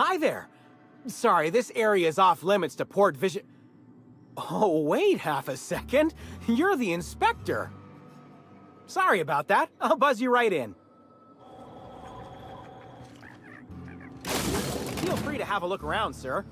Hi there. Sorry, this area is off limits to port vision. Oh, wait half a second. You're the inspector. Sorry about that. I'll buzz you right in. Feel free to have a look around, sir.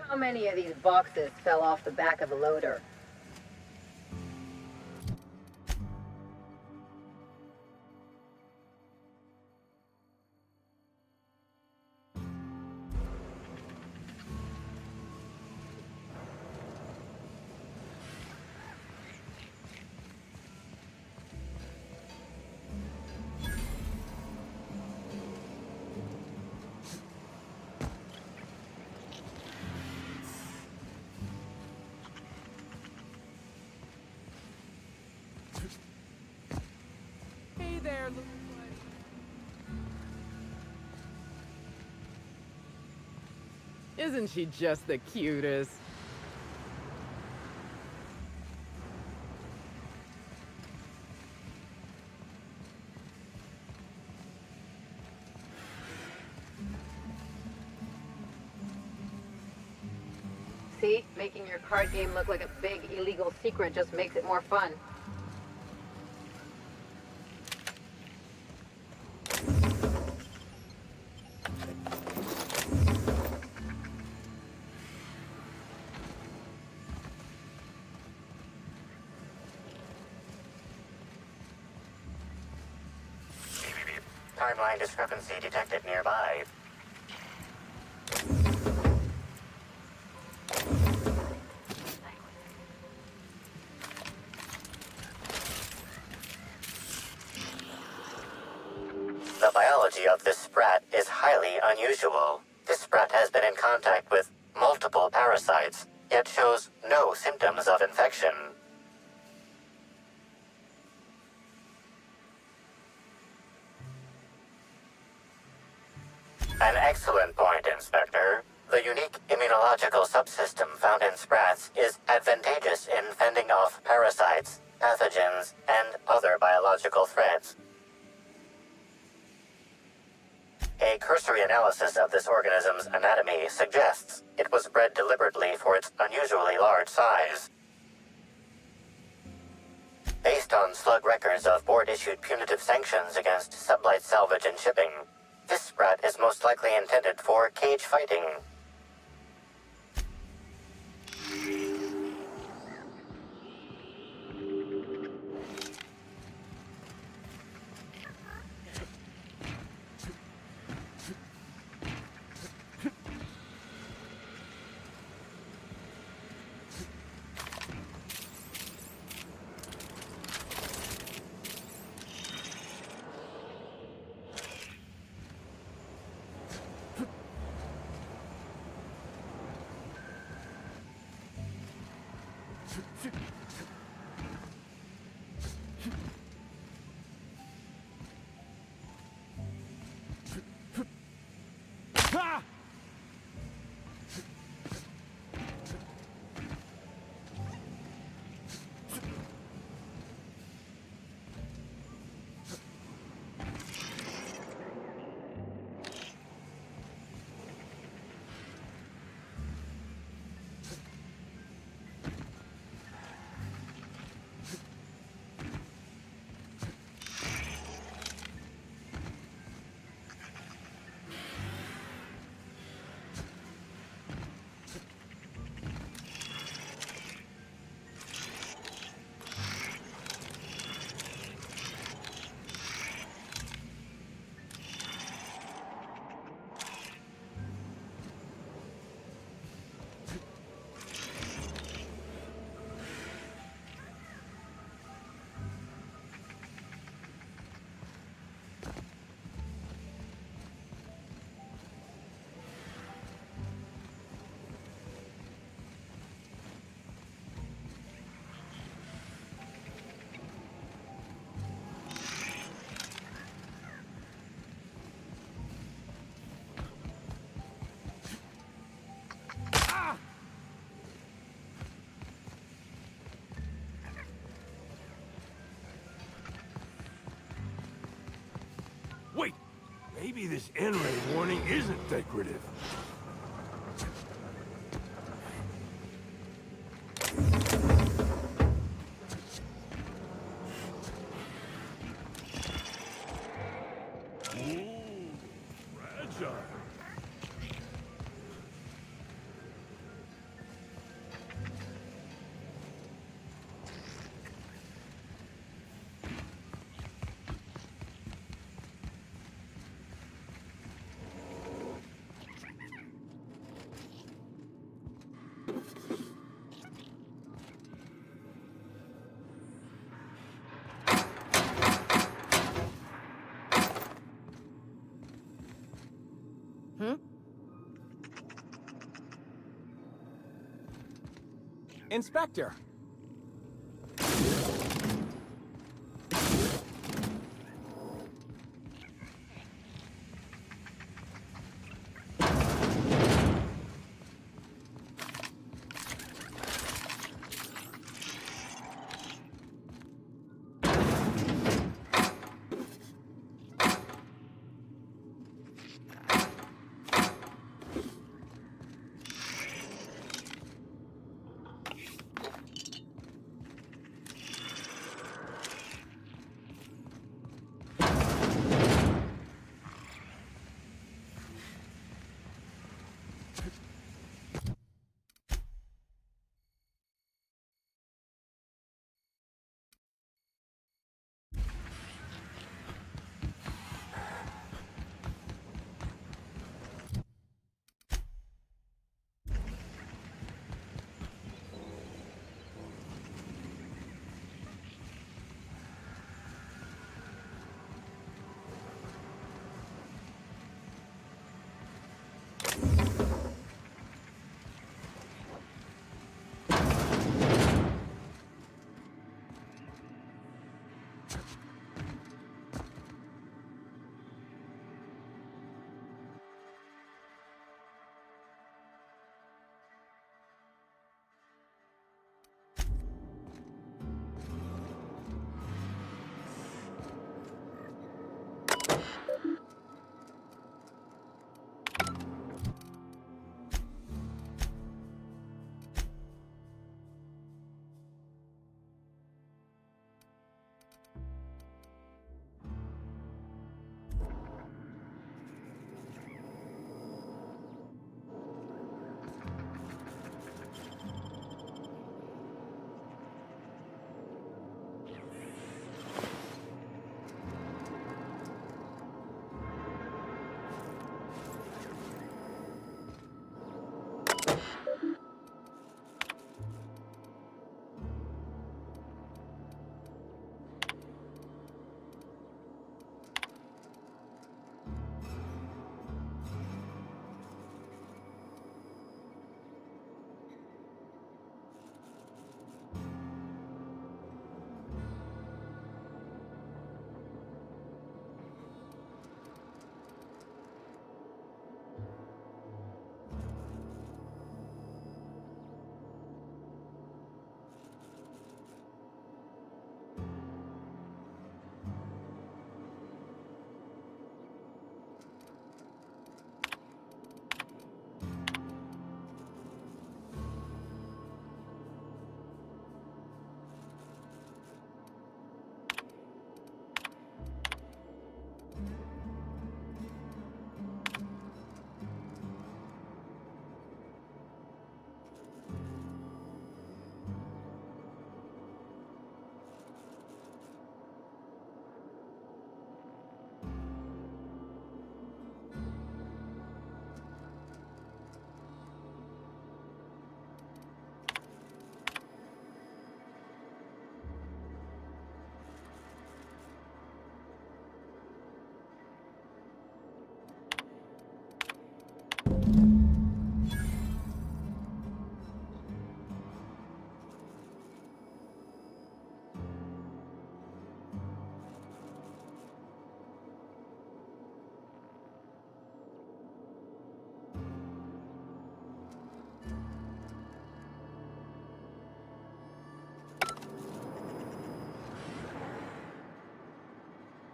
How many of these boxes fell off the back of the loader? Hey there, little buddy. Isn't she just the cutest? See? Making your card game look like a big illegal secret just makes it more fun. Timeline discrepancy detected nearby. The biology of this sprat is highly unusual. This sprat has been in contact with multiple parasites, yet shows no symptoms of infection. An excellent point, Inspector. The unique immunological subsystem found in sprats is advantageous in fending off parasites, pathogens, and other biological threats. A cursory analysis of this organism's anatomy suggests it was bred deliberately for its unusually large size. Based on slug records of board-issued punitive sanctions against sublight salvage and shipping, this sprat is most likely intended for cage fighting. Ha! Maybe this N-ray warning isn't decorative. Ooh, fragile. Inspector.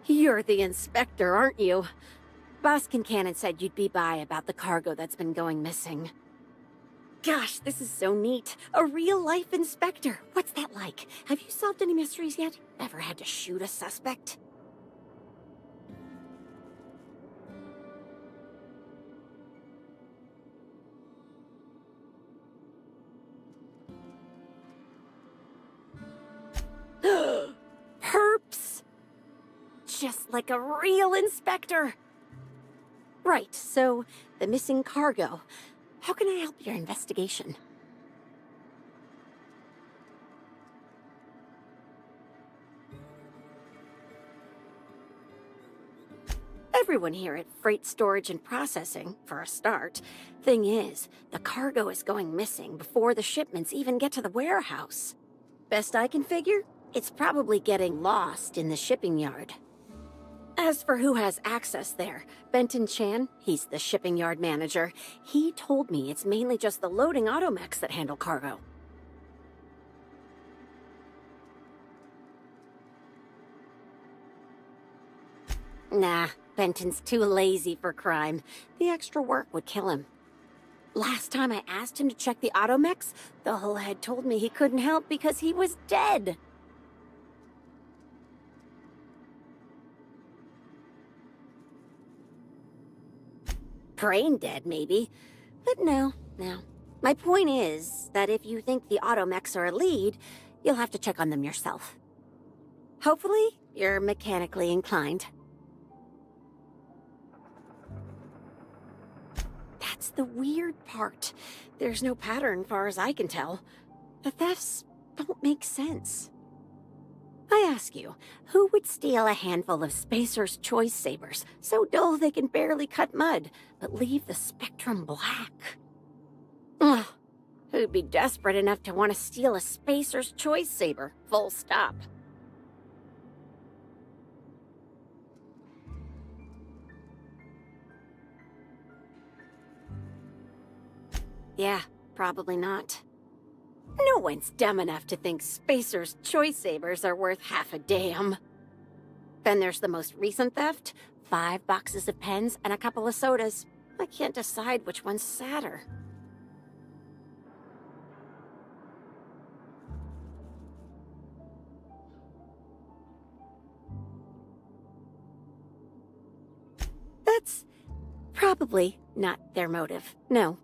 You're the inspector, aren't you? Boss Kincannon said you'd be by about the cargo that's been going missing. Gosh, this is so neat. A real-life inspector. What's that like? Have you solved any mysteries yet? Ever had to shoot a suspect? Perps! Just like a real inspector. Right, so the missing cargo. How can I help your investigation? Everyone here at Freight Storage and Processing, for a start. Thing is, the cargo is going missing before the shipments even get to the warehouse. Best I can figure, it's probably getting lost in the shipping yard. As for who has access there, Benton Chan, he's the shipping yard manager, he told me it's mainly just the loading automechs that handle cargo. Nah, Benton's too lazy for crime. The extra work would kill him. Last time I asked him to check the automechs, the whole head told me he couldn't help because he was dead. Brain dead, maybe. But no. My point is that if you think the automechs are a lead, you'll have to check on them yourself. Hopefully, you're mechanically inclined. That's the weird part. There's no pattern, far as I can tell. The thefts don't make sense. I ask you, who would steal a handful of Spacer's Choice Sabers, so dull they can barely cut mud, but leave the spectrum black? Ugh, who'd be desperate enough to want to steal a Spacer's Choice Saber, full stop? Yeah, probably not. No one's dumb enough to think Spacer's Choice Sabers are worth half a damn. Then there's the most recent theft. 5 boxes of pens and a couple of sodas. I can't decide which one's sadder. That's probably not their motive, no.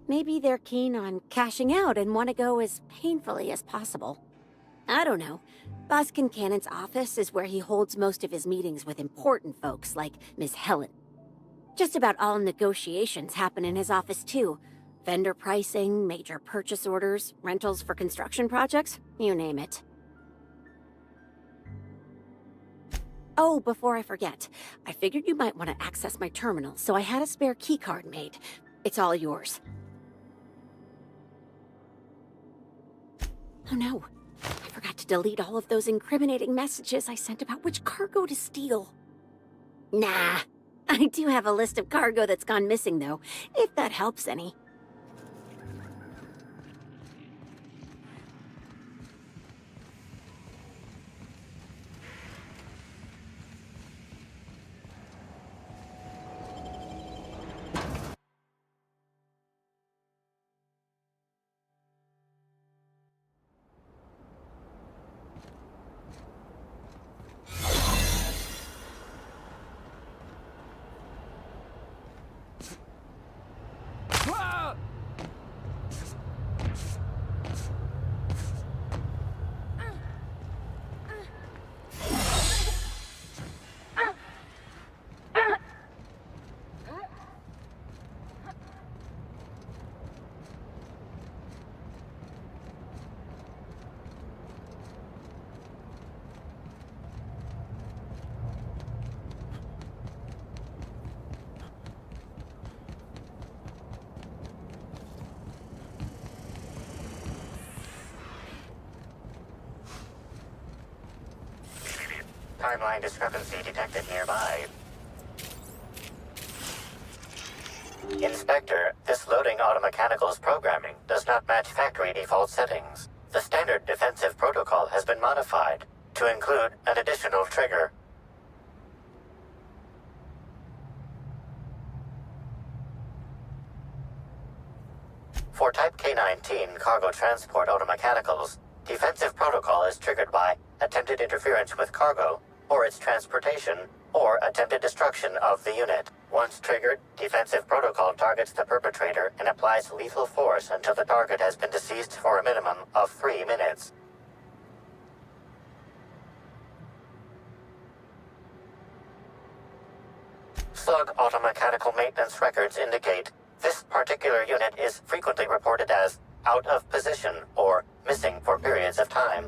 Maybe they're keen on cashing out and want to go as painfully as possible. I don't know. Boss Kincannon's office is where he holds most of his meetings with important folks like Miss Helen. Just about all negotiations happen in his office too. Vendor pricing, major purchase orders, rentals for construction projects, you name it. Oh, before I forget, I figured you might want to access my terminal, so I had a spare keycard made. It's all yours. Oh no, I forgot to delete all of those incriminating messages I sent about which cargo to steal. Nah, I do have a list of cargo that's gone missing though, if that helps any. Timeline discrepancy detected nearby. Inspector, this loading automechanical's programming does not match factory default settings. The standard defensive protocol has been modified to include an additional trigger. For Type K-19 cargo transport automechanicals, defensive protocol is triggered by attempted interference with cargo, or its transportation, or attempted destruction of the unit. Once triggered, defensive protocol targets the perpetrator and applies lethal force until the target has been deceased for a minimum of 3 minutes. Slug automechanical maintenance records indicate this particular unit is frequently reported as out of position or missing for periods of time.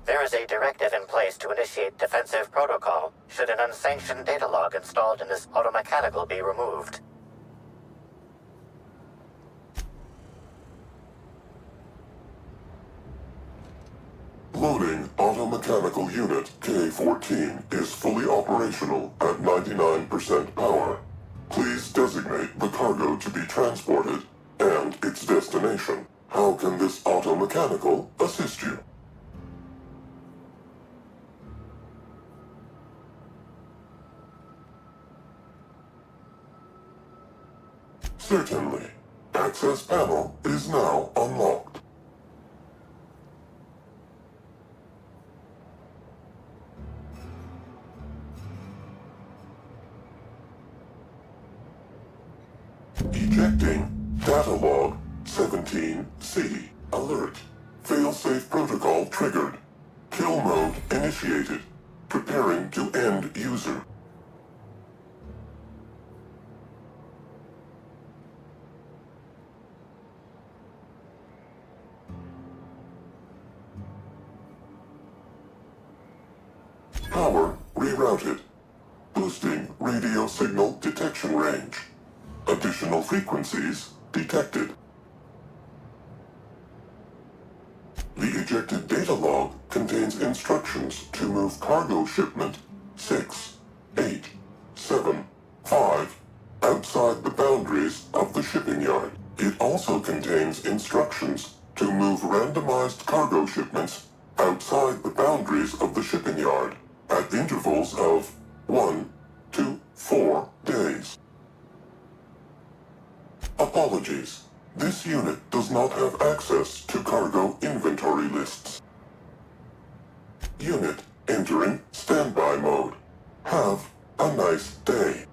There is a directive in place to initiate defensive protocol should an unsanctioned data log installed in this automechanical be removed. Loading automechanical unit K-14 is fully operational at 99% power. Please designate the cargo to be transported and its destination. How can this automechanical assist you? Certainly. Access panel is now unlocked. Ejecting data log 17C. Alert. Failsafe protocol triggered. Kill mode initiated. Preparing to end user. Power rerouted. Boosting radio signal detection range. Additional frequencies detected. The ejected data log contains instructions to move cargo shipment 6-8-7-5 outside the boundaries of the shipping yard. It also contains instructions to move randomized cargo shipments outside the boundaries of the shipping yard at intervals of 1 to 4 days. Apologies. This unit does not have access to cargo inventory lists. Unit entering standby mode. Have a nice day.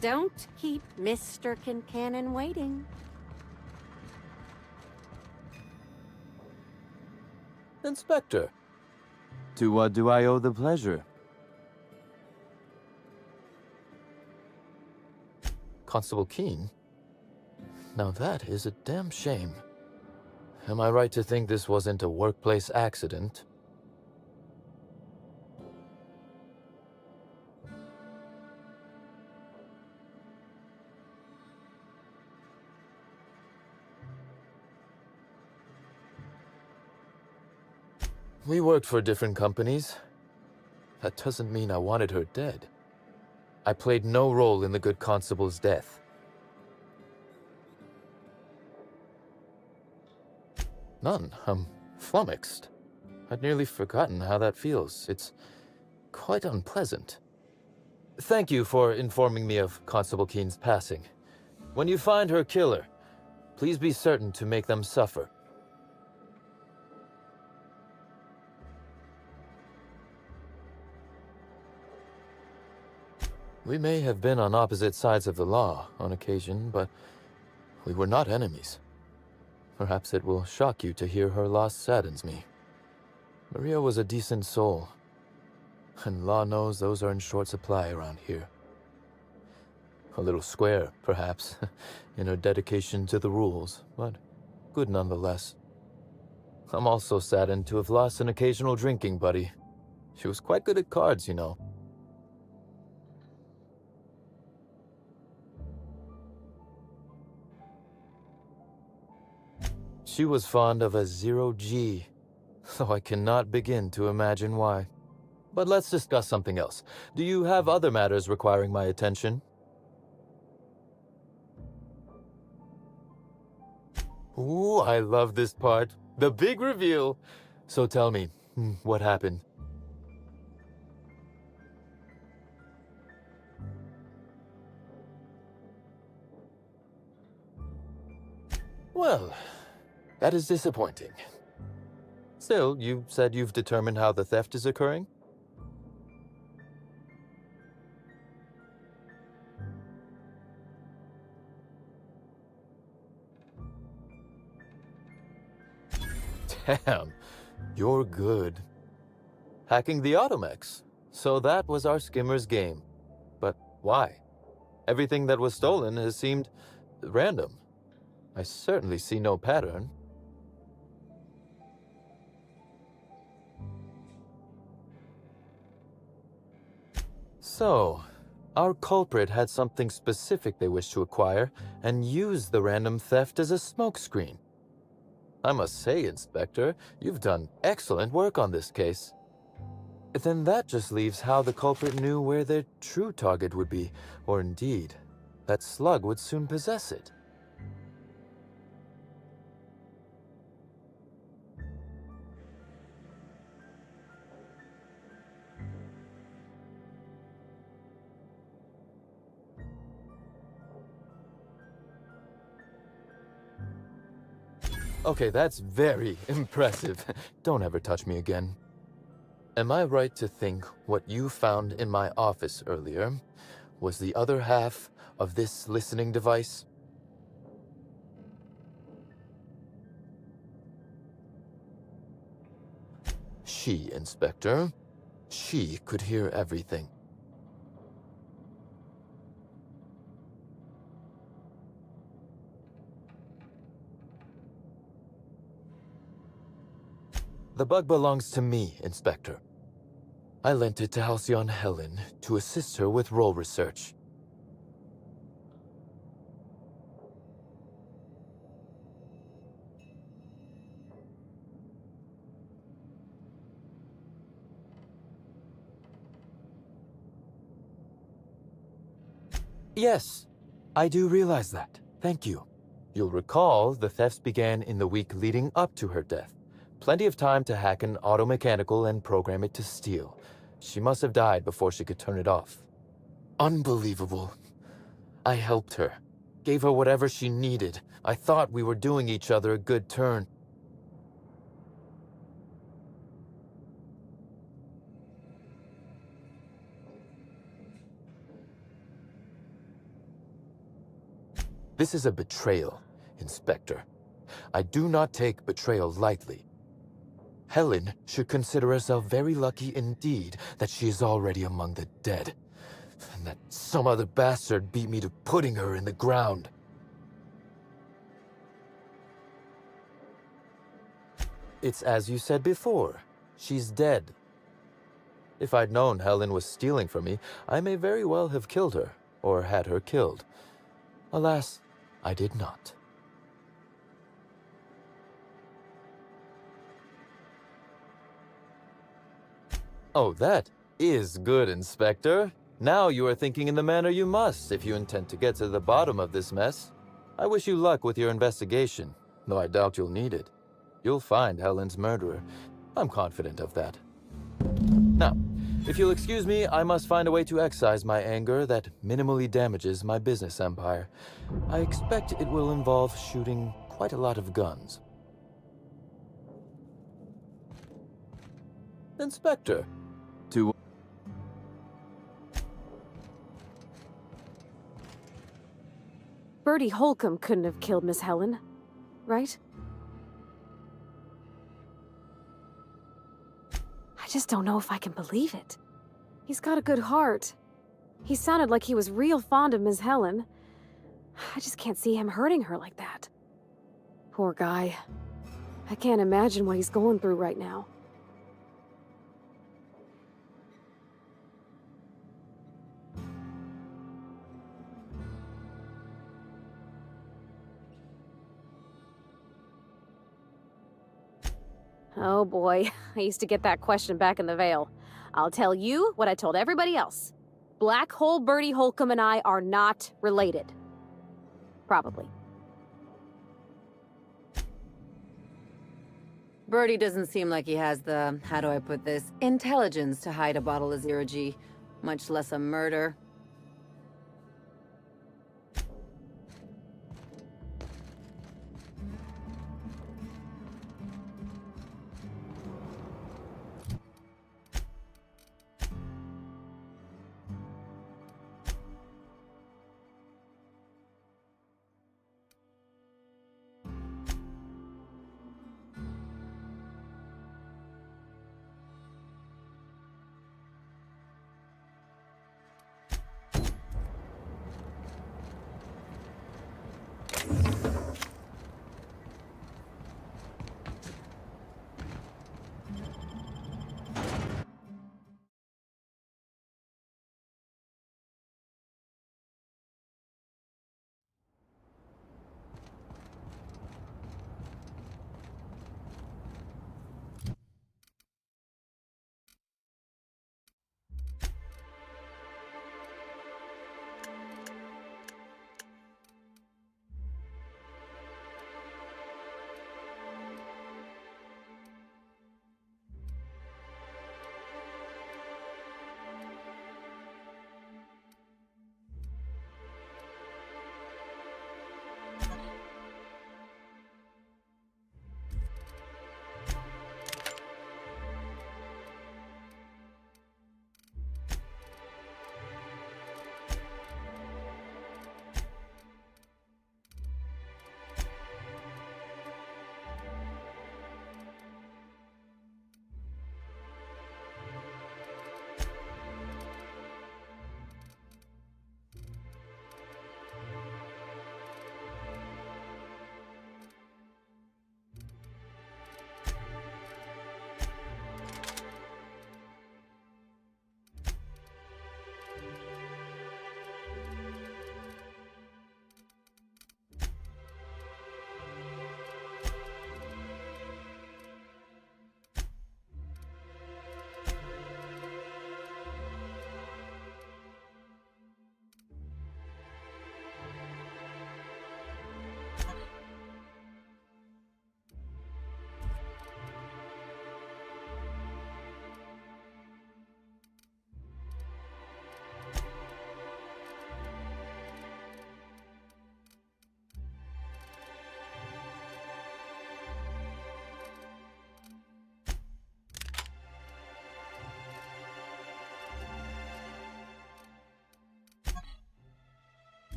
Don't keep Mr. Kincannon waiting. Inspector, to what do I owe the pleasure? Constable Keene? Now that is a damn shame. Am I right to think this wasn't a workplace accident? We worked for different companies. That doesn't mean I wanted her dead. I played no role in the good constable's death. None. I'm flummoxed. I'd nearly forgotten how that feels. It's quite unpleasant. Thank you for informing me of Constable Keene's passing. When you find her killer, please be certain to make them suffer. We may have been on opposite sides of the law on occasion, but we were not enemies. Perhaps it will shock you to hear her loss saddens me. Maria was a decent soul, and law knows those are in short supply around here. A little square, perhaps, in her dedication to the rules, but good nonetheless. I'm also saddened to have lost an occasional drinking buddy. She was quite good at cards, you know. She was fond of a 0G, though I cannot begin to imagine why. But let's discuss something else. Do you have other matters requiring my attention? Ooh, I love this part. The big reveal. So tell me, what happened? Well, that is disappointing. Still, you said you've determined how the theft is occurring? Damn, you're good. Hacking the Automex. So that was our skimmer's game. But why? Everything that was stolen has seemed random. I certainly see no pattern. So, our culprit had something specific they wished to acquire and used the random theft as a smokescreen. I must say, Inspector, you've done excellent work on this case. Then that just leaves how the culprit knew where their true target would be, or indeed, that Slug would soon possess it. Okay, that's very impressive. Don't ever touch me again. Am I right to think what you found in my office earlier was the other half of this listening device? She, Inspector. She could hear everything. The bug belongs to me, Inspector. I lent it to Halcyon Helen to assist her with role research. Yes, I do realize that. Thank you. You'll recall the thefts began in the week leading up to her death. Plenty of time to hack an automechanical and program it to steal. She must have died before she could turn it off. Unbelievable. I helped her. Gave her whatever she needed. I thought we were doing each other a good turn. This is a betrayal, Inspector. I do not take betrayal lightly. Helen should consider herself very lucky indeed that she is already among the dead, and that some other bastard beat me to putting her in the ground. It's as you said before. She's dead. If I'd known Helen was stealing from me, I may very well have killed her, or had her killed. Alas, I did not. Oh, that is good, Inspector. Now you are thinking in the manner you must if you intend to get to the bottom of this mess. I wish you luck with your investigation, though I doubt you'll need it. You'll find Helen's murderer. I'm confident of that. Now, if you'll excuse me, I must find a way to excise my anger that minimally damages my business empire. I expect it will involve shooting quite a lot of guns. Inspector, to... Bertie Holcomb couldn't have killed Miss Helen, right? I just don't know if I can believe it. He's got a good heart. He sounded like he was real fond of Miss Helen. I just can't see him hurting her like that. Poor guy. I can't imagine what he's going through right now. Oh boy, I used to get that question back in the Vale. I'll tell you what I told everybody else. Black Hole Birdie Holcomb and I are not related. Probably. Birdie doesn't seem like he has the, how do I put this, intelligence to hide a bottle of zero-G, much less a murder.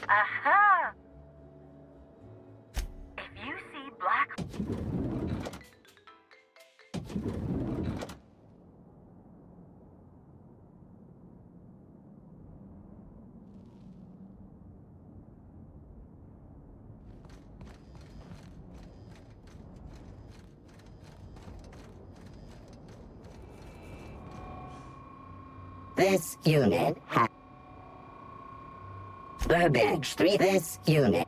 Aha! If you see black... This unit has... Burbage 3. This unit...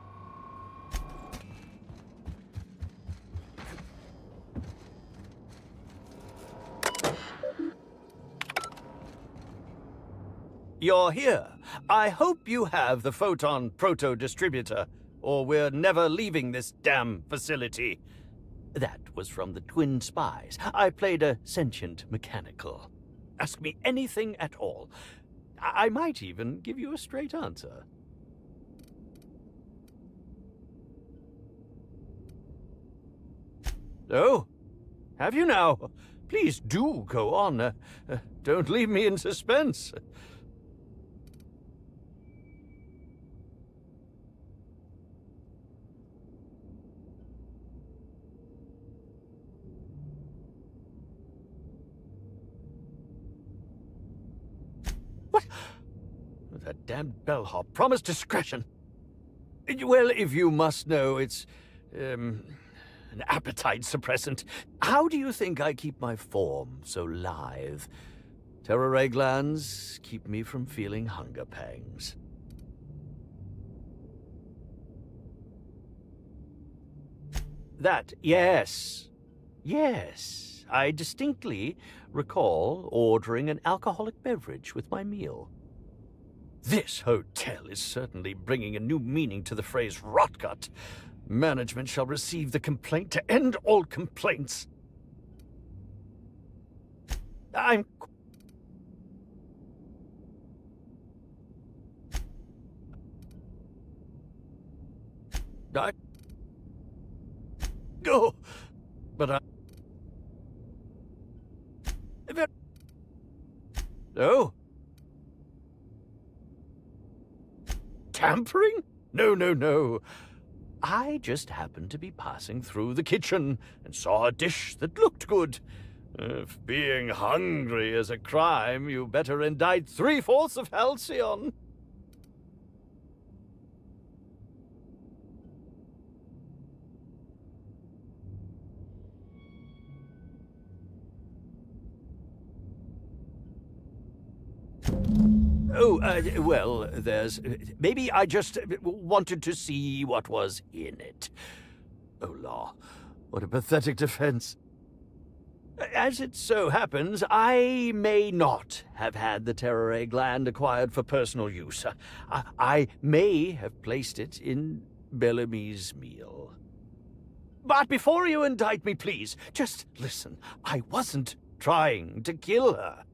You're here. I hope you have the photon proto-distributor, or we're never leaving this damn facility. That was from the Twin Spies. I played a sentient mechanical. Ask me anything at all. I might even give you a straight answer. Oh, have you now? Please do go on. Don't leave me in suspense. What? That damned bellhop promised discretion. Well, if you must know, it's, an appetite suppressant. How do you think I keep my form so lithe? Terror ray glands keep me from feeling hunger pangs. That, yes. Yes, I distinctly recall ordering an alcoholic beverage with my meal. This hotel is certainly bringing a new meaning to the phrase rotgut. Management shall receive the complaint to end all complaints. I... Oh, but I... Oh? Tampering? No, no, no. I just happened to be passing through the kitchen and saw a dish that looked good. If being hungry is a crime, you better indict 3/4 of Halcyon. Oh, well, there's... Maybe I just wanted to see what was in it. Oh, law. What a pathetic defense. As it so happens, I may not have had the terror ray gland acquired for personal use. I may have placed it in Bellamy's meal. But before you indict me, please, just listen. I wasn't trying to kill her.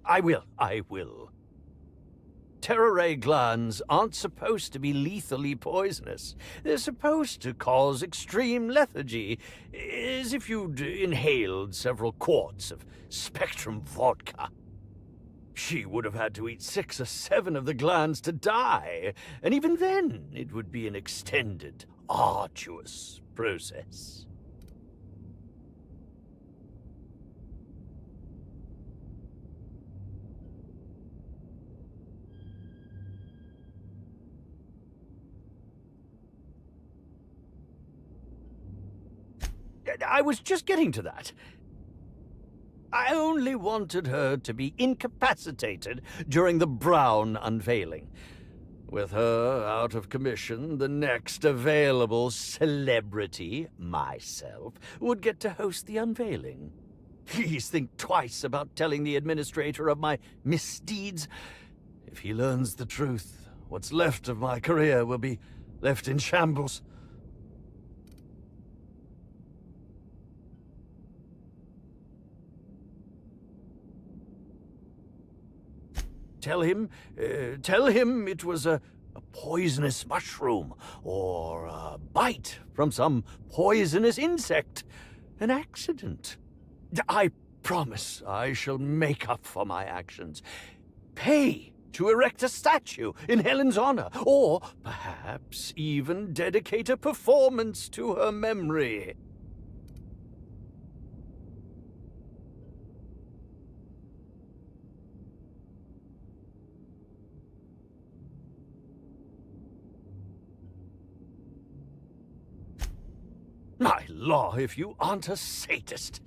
I will. Terror ray glands aren't supposed to be lethally poisonous. They're supposed to cause extreme lethargy, as if you'd inhaled several quarts of Spectrum vodka. She would have had to eat 6 or 7 of the glands to die, and even then it would be an extended, arduous process. I was just getting to that. I only wanted her to be incapacitated during the Brown unveiling. With her out of commission, the next available celebrity, myself, would get to host the unveiling. Please think twice about telling the administrator of my misdeeds. If he learns the truth, what's left of my career will be left in shambles. Tell him it was a poisonous mushroom, or a bite from some poisonous insect. An accident. I promise I shall make up for my actions. Pay to erect a statue in Helen's honor, or perhaps even dedicate a performance to her memory. My law, if you aren't a sadist.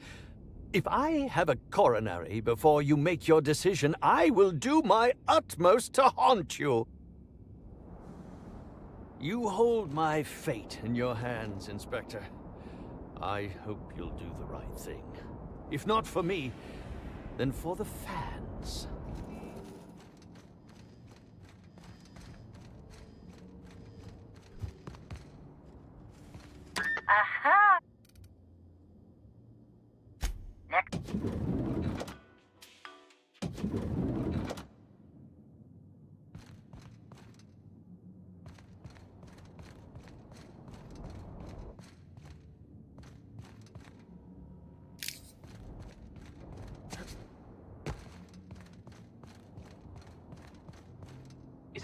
If I have a coronary before you make your decision, I will do my utmost to haunt you. You hold my fate in your hands, Inspector. I hope you'll do the right thing. If not for me, then for the fans. Aha! Next.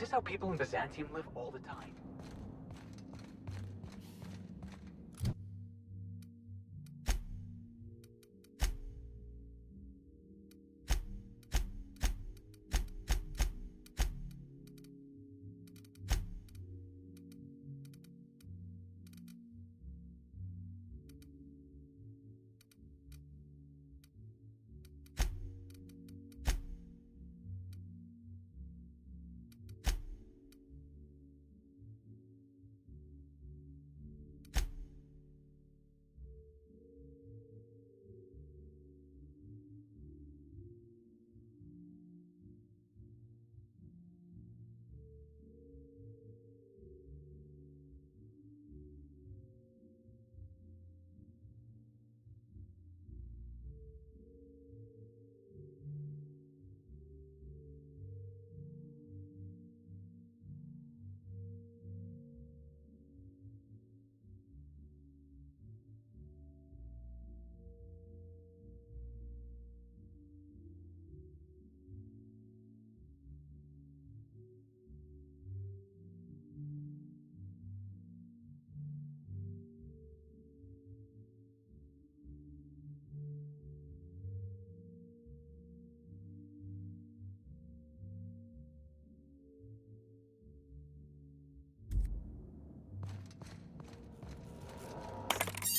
this how people in Byzantium live all the time?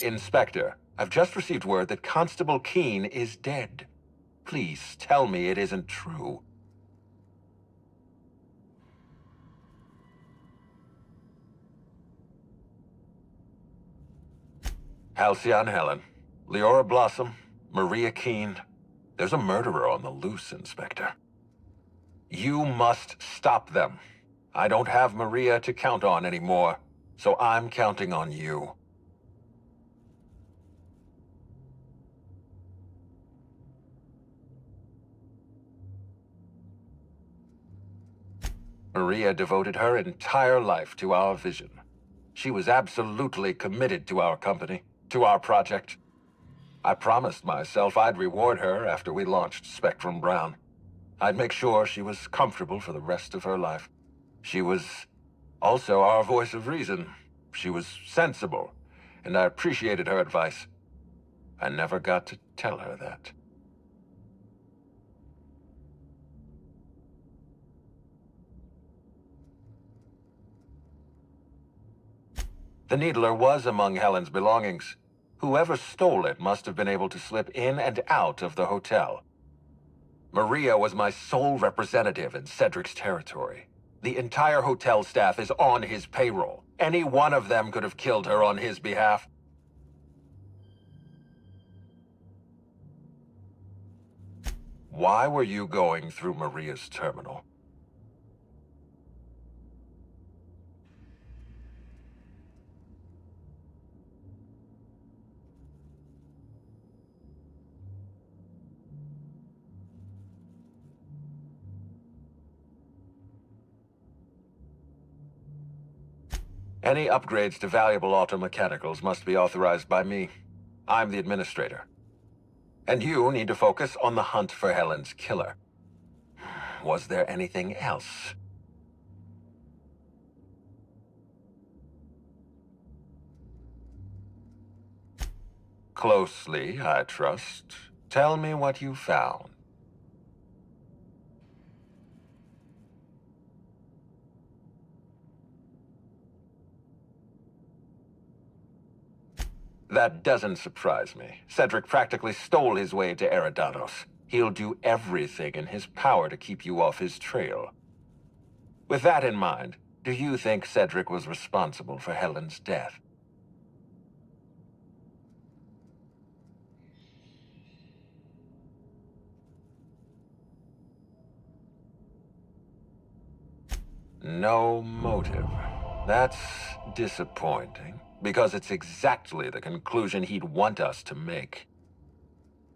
Inspector, I've just received word that Constable Keene is dead. Please tell me it isn't true. Halcyon Helen, Leora Blossom, Maria Keene. There's a murderer on the loose, Inspector. You must stop them. I don't have Maria to count on anymore, so I'm counting on you. Maria devoted her entire life to our vision. She was absolutely committed to our company, to our project. I promised myself I'd reward her after we launched Spectrum Brown. I'd make sure she was comfortable for the rest of her life. She was also our voice of reason. She was sensible, and I appreciated her advice. I never got to tell her that. The Needler was among Helen's belongings. Whoever stole it must have been able to slip in and out of the hotel. Maria was my sole representative in Cedric's territory. The entire hotel staff is on his payroll. Any one of them could have killed her on his behalf. Why were you going through Maria's terminal? Any upgrades to valuable automechanicals must be authorized by me. I'm the administrator. And you need to focus on the hunt for Helen's killer. Was there anything else? Closely, I trust. Tell me what you found. That doesn't surprise me. Cedric practically stole his way to Eridanos. He'll do everything in his power to keep you off his trail. With that in mind, do you think Cedric was responsible for Helen's death? No motive. That's disappointing, because it's exactly the conclusion he'd want us to make.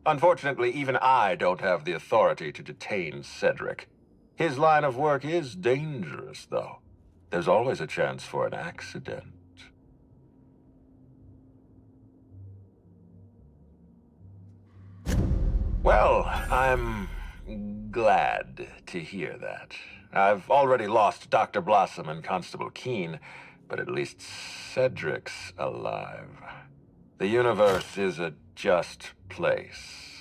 Unfortunately, even I don't have the authority to detain Cedric. His line of work is dangerous, though. There's always a chance for an accident. Well, I'm glad to hear that. I've already lost Dr. Blossom and Constable Keene, but at least Cedric's alive. The universe is a just place.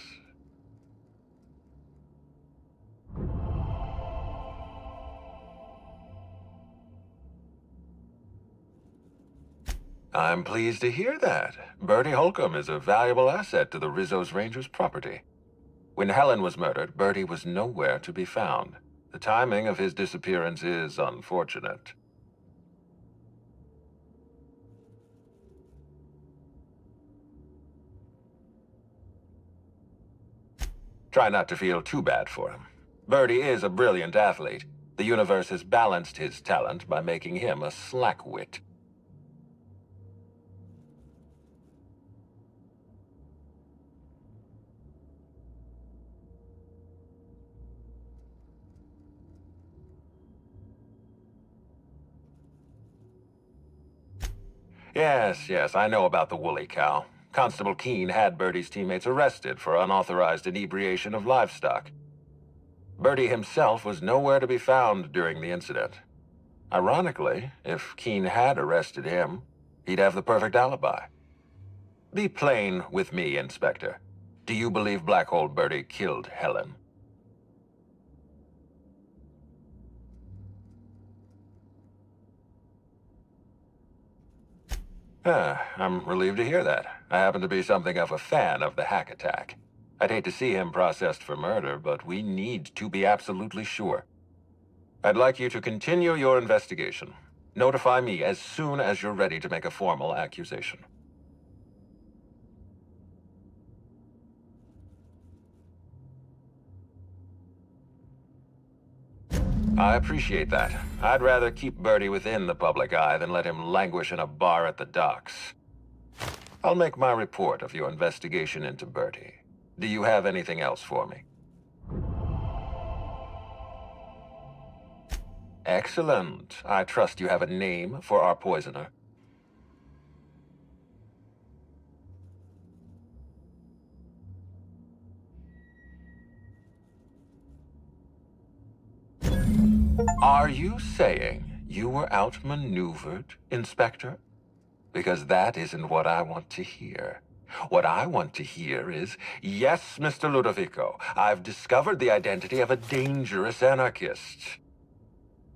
I'm pleased to hear that. Bertie Holcomb is a valuable asset to the Rizzo's Rangers property. When Helen was murdered, Bertie was nowhere to be found. The timing of his disappearance is unfortunate. Try not to feel too bad for him. Bertie is a brilliant athlete. The universe has balanced his talent by making him a slackwit. Yes, I know about the woolly cow. Constable Keene had Bertie's teammates arrested for unauthorized inebriation of livestock. Bertie himself was nowhere to be found during the incident. Ironically, if Keene had arrested him, he'd have the perfect alibi. Be plain with me, Inspector. Do you believe Black Hole Bertie killed Helen? I'm relieved to hear that. I happen to be something of a fan of the hack attack. I'd hate to see him processed for murder, but we need to be absolutely sure. I'd like you to continue your investigation. Notify me as soon as you're ready to make a formal accusation. I appreciate that. I'd rather keep Bertie within the public eye than let him languish in a bar at the docks. I'll make my report of your investigation into Bertie. Do you have anything else for me? Excellent. I trust you have a name for our poisoner. Are you saying you were outmaneuvered, Inspector? Because that isn't what I want to hear. What I want to hear is, yes, Mr. Ludovico, I've discovered the identity of a dangerous anarchist.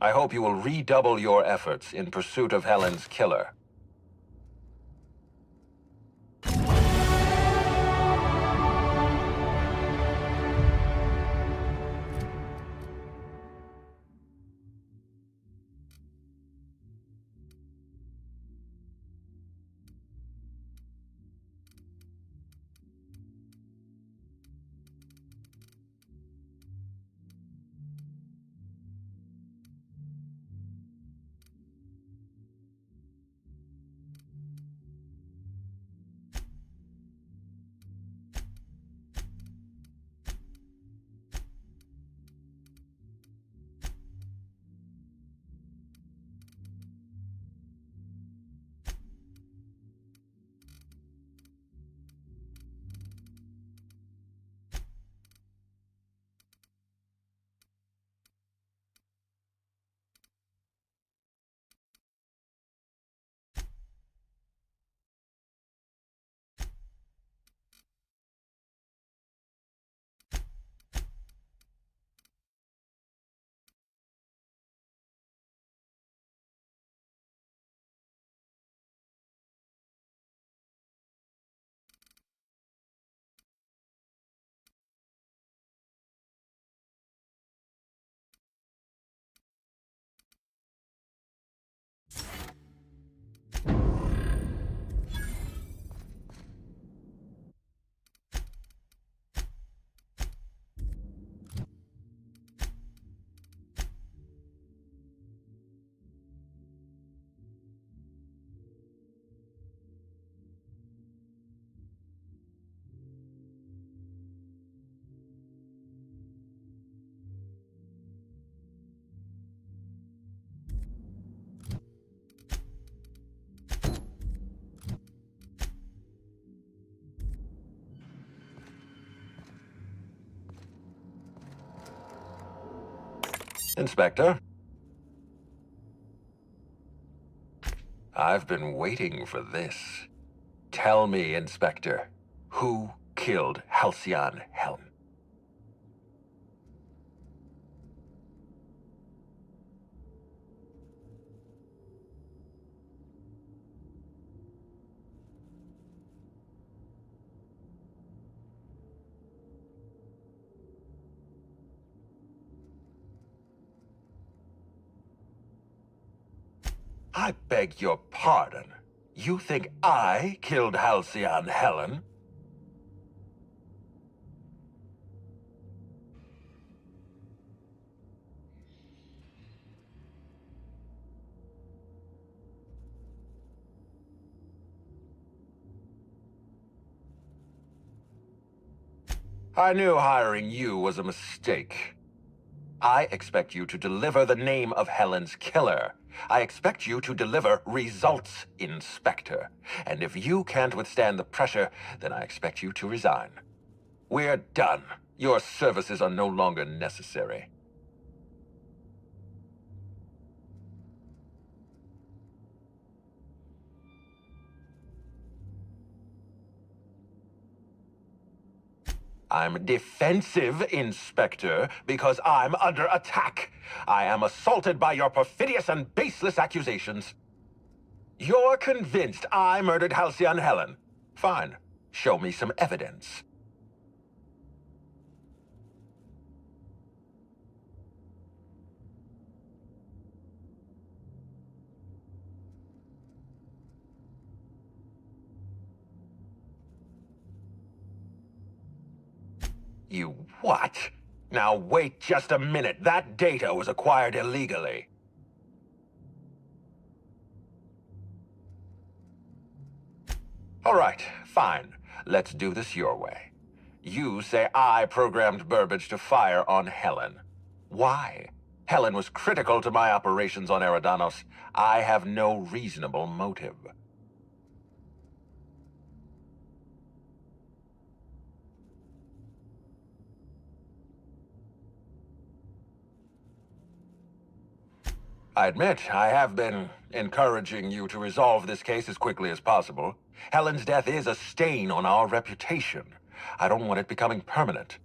I hope you will redouble your efforts in pursuit of Helen's killer. Inspector? I've been waiting for this. Tell me, Inspector, who killed Halcyon Helen? I beg your pardon. You think I killed Halcyon Helen? I knew hiring you was a mistake. I expect you to deliver the name of Helen's killer. I expect you to deliver results, Inspector. And if you can't withstand the pressure, then I expect you to resign. We're done. Your services are no longer necessary. I'm defensive, Inspector, because I'm under attack. I am assaulted by your perfidious and baseless accusations. You're convinced I murdered Halcyon Helen. Fine. Show me some evidence. You what? Now wait just a minute. That data was acquired illegally. All right, fine. Let's do this your way. You say I programmed Burbage to fire on Helen. Why? Helen was critical to my operations on Eridanos. I have no reasonable motive. I admit, I have been encouraging you to resolve this case as quickly as possible. Helen's death is a stain on our reputation. I don't want it becoming permanent.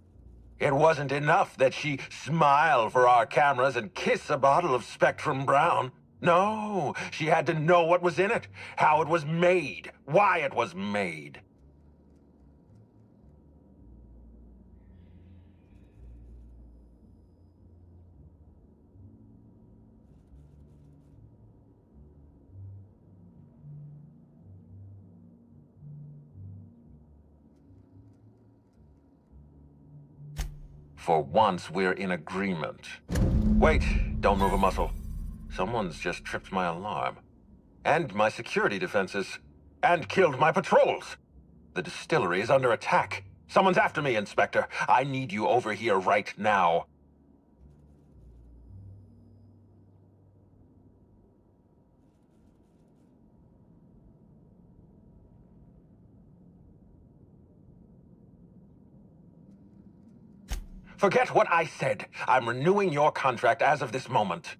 It wasn't enough that she smile for our cameras and kiss a bottle of Spectrum Brown. No, she had to know what was in it, how it was made, why it was made. For once, we're in agreement. Wait, don't move a muscle. Someone's just tripped my alarm. And my security defenses. And killed my patrols. The distillery is under attack. Someone's after me, Inspector. I need you over here right now. Forget what I said. I'm renewing your contract as of this moment.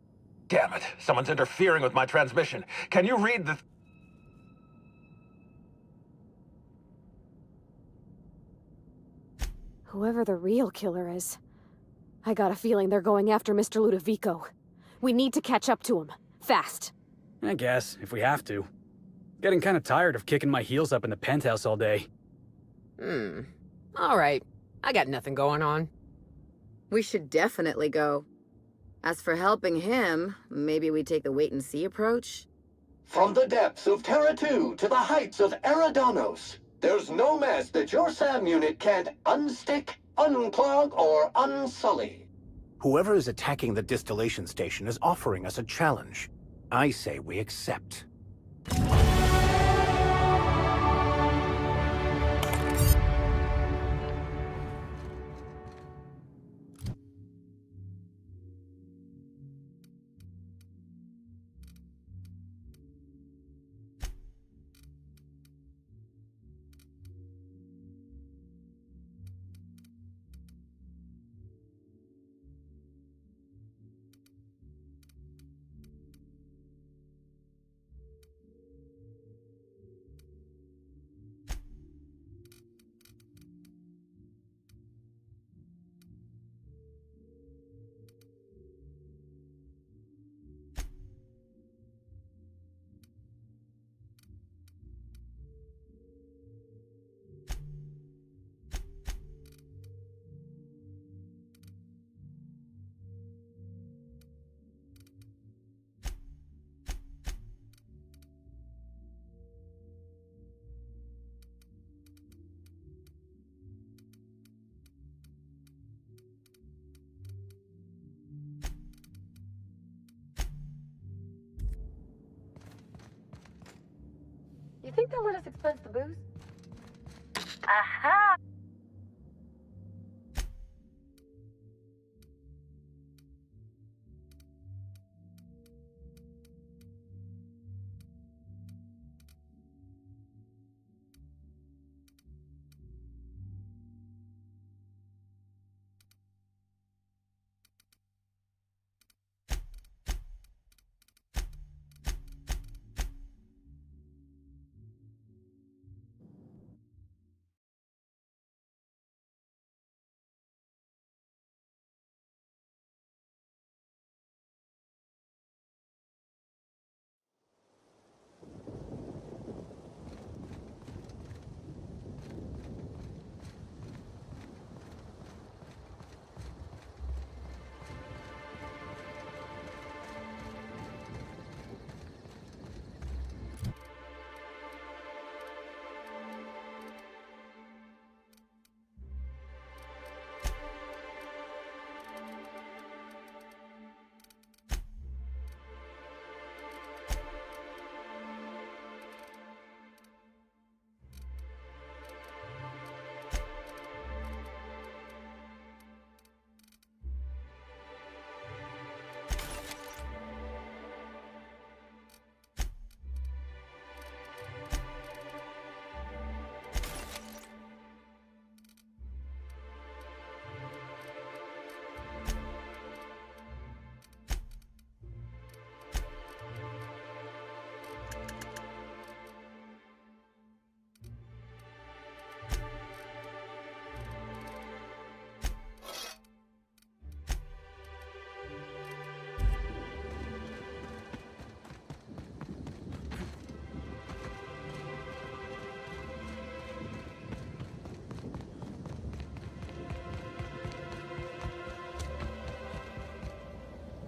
Damn it, someone's interfering with my transmission. Can you read the... Whoever the real killer is, I got a feeling they're going after Mr. Ludovico. We need to catch up to him. Fast. I guess, if we have to. Getting kind of tired of kicking my heels up in the penthouse all day. All right. I got nothing going on. We should definitely go. As for helping him, maybe we take the wait-and-see approach? From the depths of Terra 2 to the heights of Eridanos, there's no mess that your SAM unit can't unstick, unclog, or unsully. Whoever is attacking the distillation station is offering us a challenge. I say we accept. You think they'll let us expense the booze? Aha!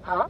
Huh?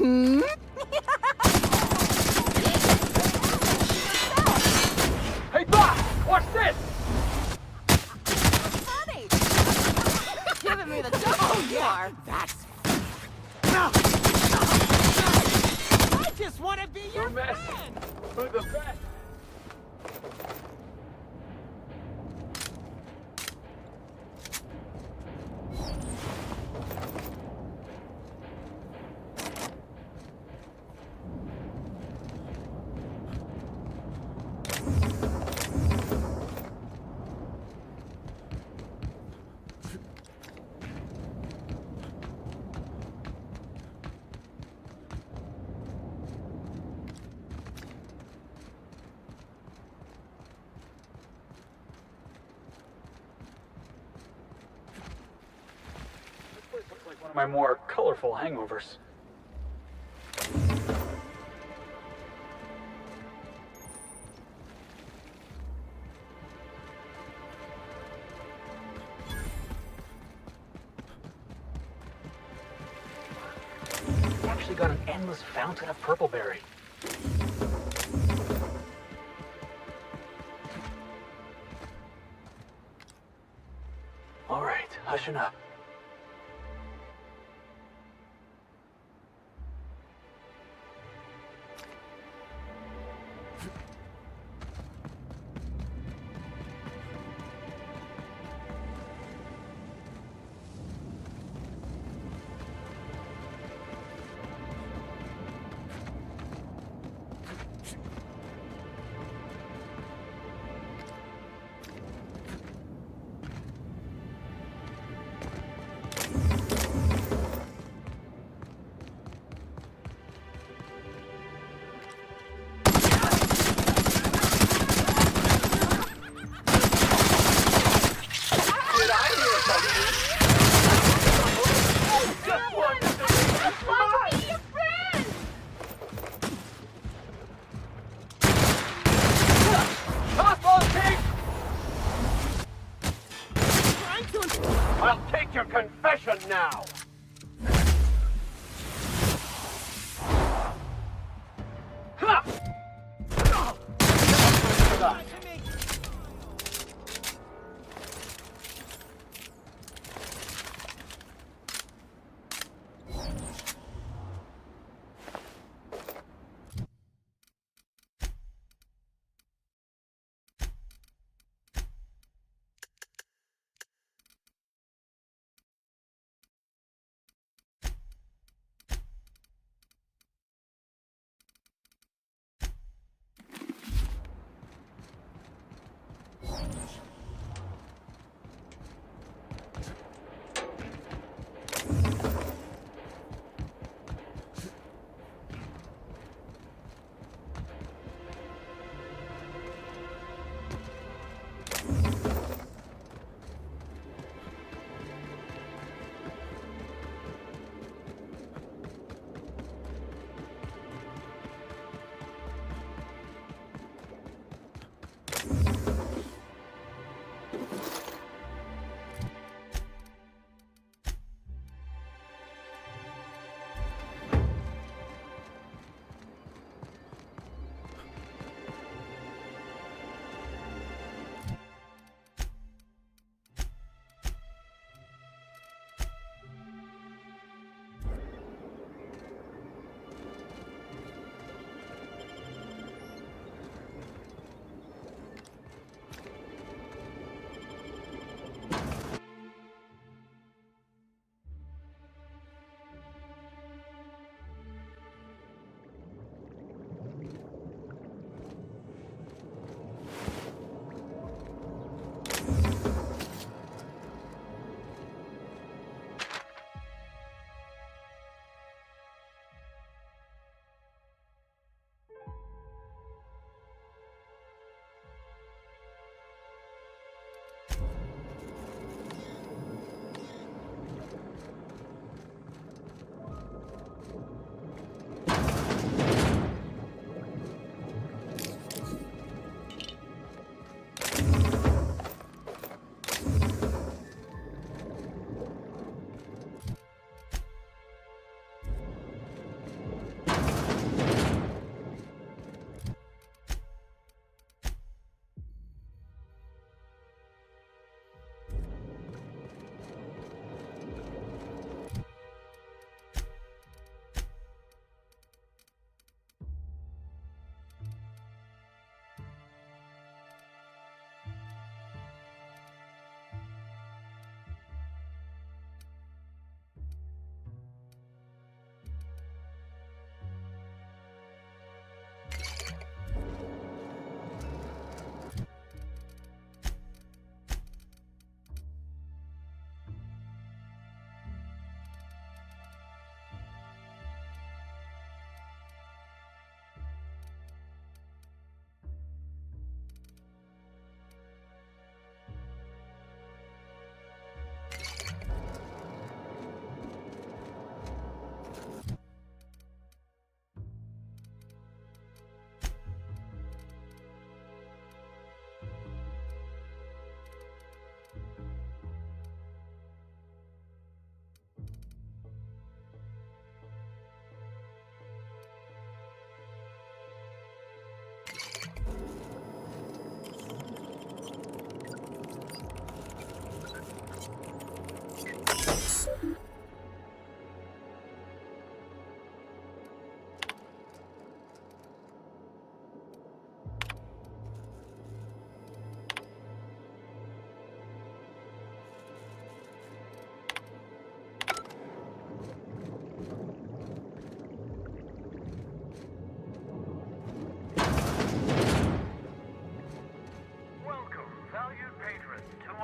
Hmm? Hey, Doc! Watch this! Funny! Giving me the double Oh, yeah! war. That's... the best! Looks like one of my more colorful hangovers. Actually got an endless fountain of purpleberry. All right, hushing up. I'll take your confession now!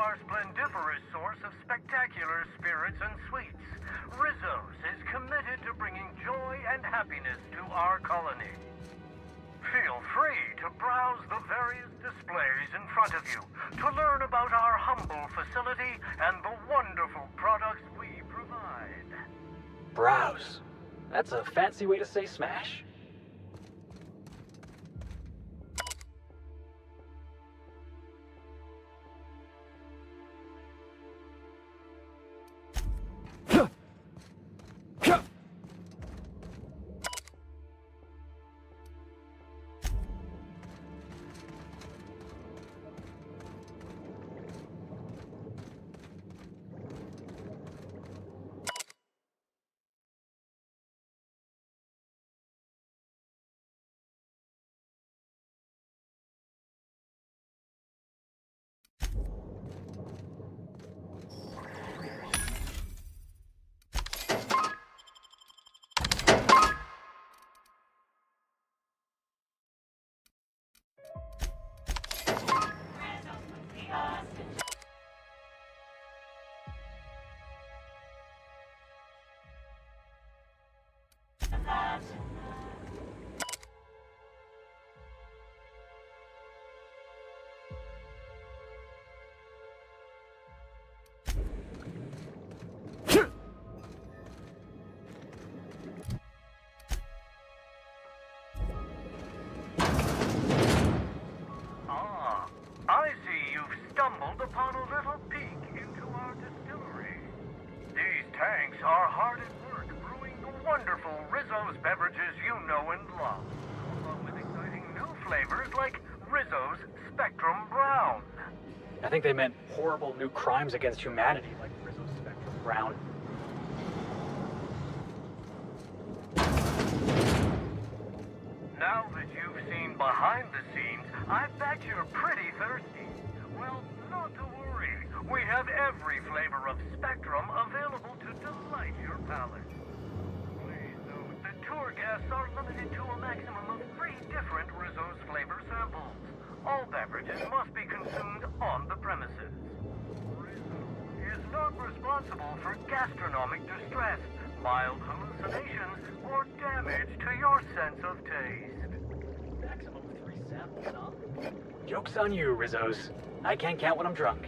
our splendiferous source of spectacular spirits and sweets. Rizzo's is committed to bringing joy and happiness to our colony. Feel free to browse the various displays in front of you to learn about our humble facility and the wonderful products we provide. Browse. That's a fancy way to say smash. I see you've stumbled upon a little peek into our distillery. These tanks are hard at work brewing the wonderful Rizzo's beverages you know and love, along with exciting new flavors like Rizzo's Spectrum Brown. I think they meant horrible new crimes against humanity, like Rizzo's Spectrum Brown. Now that you've seen behind the scenes, I bet you're pretty thirsty. Well, not to worry. We have every flavor of Spectrum available to delight your palate. Please note that tour guests are limited to a maximum of 3 different Rizzo's flavor samples. All beverages must be consumed on the premises. Rizzo is not responsible for gastronomic distress, mild hallucinations, or damage to your sense of taste. Maximum 3 samples, huh? Joke's on you, Rizzos. I can't count when I'm drunk.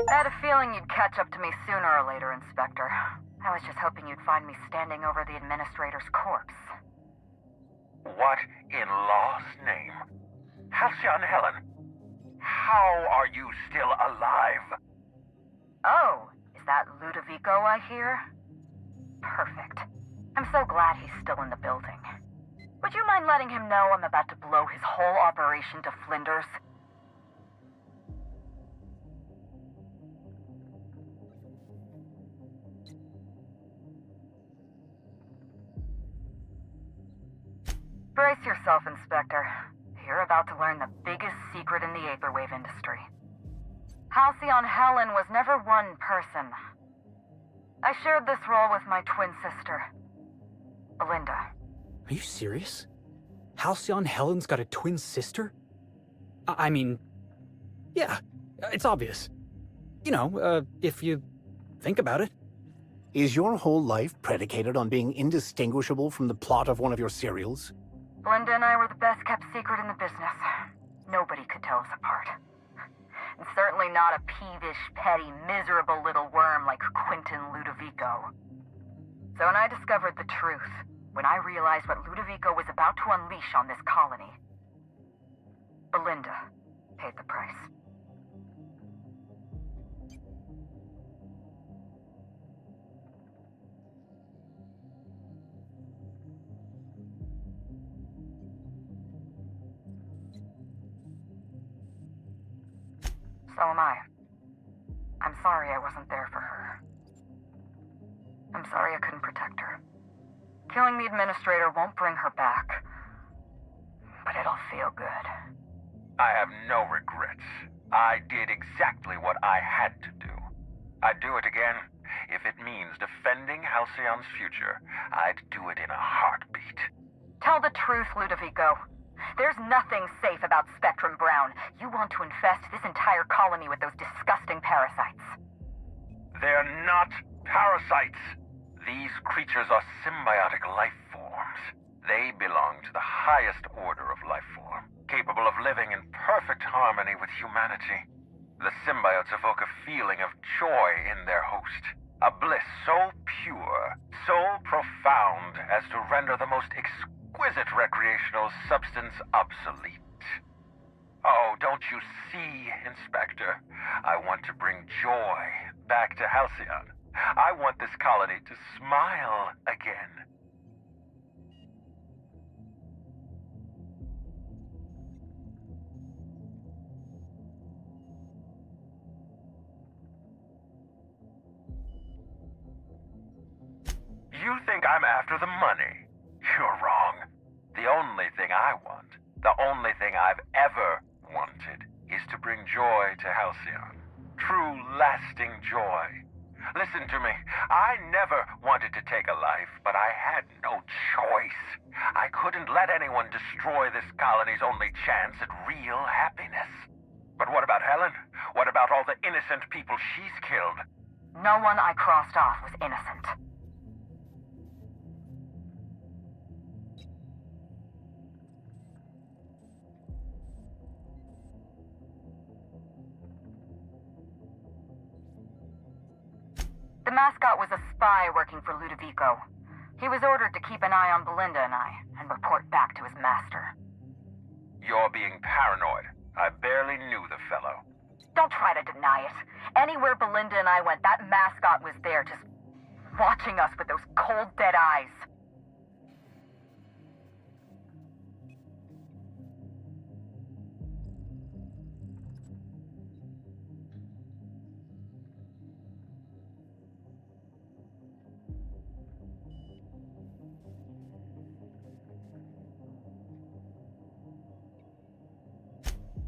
I had a feeling you'd catch up to me sooner or later, Inspector. I was just hoping you'd find me standing over the Administrator's corpse. What in law's name? Halcyon Helen, how are you still alive? Oh, is that Ludovico I hear? Perfect. I'm so glad he's still in the building. Would you mind letting him know I'm about to blow his whole operation to flinders? Brace yourself, Inspector. You're about to learn the biggest secret in the vaporwave industry. Halcyon Helen was never one person. I shared this role with my twin sister, Belinda. Are you serious? Halcyon Helen's got a twin sister? I mean, yeah, it's obvious. You know, if you think about it. Is your whole life predicated on being indistinguishable from the plot of one of your serials? Belinda and I were the best kept secret in the business. Nobody could tell us apart. And certainly not a peevish, petty, miserable little worm like Quentin Ludovico. So when I discovered the truth, when I realized what Ludovico was about to unleash on this colony, Belinda paid the price. So am I. I'm sorry I wasn't there for her. I'm sorry I couldn't protect her. Killing the administrator won't bring her back, but it'll feel good. I have no regrets. I did exactly what I had to do. I'd do it again. If it means defending Halcyon's future, I'd do it in a heartbeat. Tell the truth, Ludovico. There's nothing safe about Spectrum Brown. You want to infest this entire colony with those disgusting parasites. They're not parasites. These creatures are symbiotic life forms. They belong to the highest order of life form, capable of living in perfect harmony with humanity. The symbiotes evoke a feeling of joy in their host, a bliss so pure, so profound as to render the most exquisite recreational substance obsolete. Oh, don't you see, Inspector? I want to bring joy back to Halcyon. I want this colony to smile again. You think I'm after the money? You're wrong. The only thing I want, the only thing I've ever wanted, is to bring joy to Halcyon. True, lasting joy. Listen to me. I never wanted to take a life, but I had no choice. I couldn't let anyone destroy this colony's only chance at real happiness. But what about Helen? What about all the innocent people she's killed? No one I crossed off was innocent. The mascot was a spy working for Ludovico. He was ordered to keep an eye on Belinda and I, and report back to his master. You're being paranoid. I barely knew the fellow. Don't try to deny it. Anywhere Belinda and I went, that mascot was there, just watching us with those cold, dead eyes.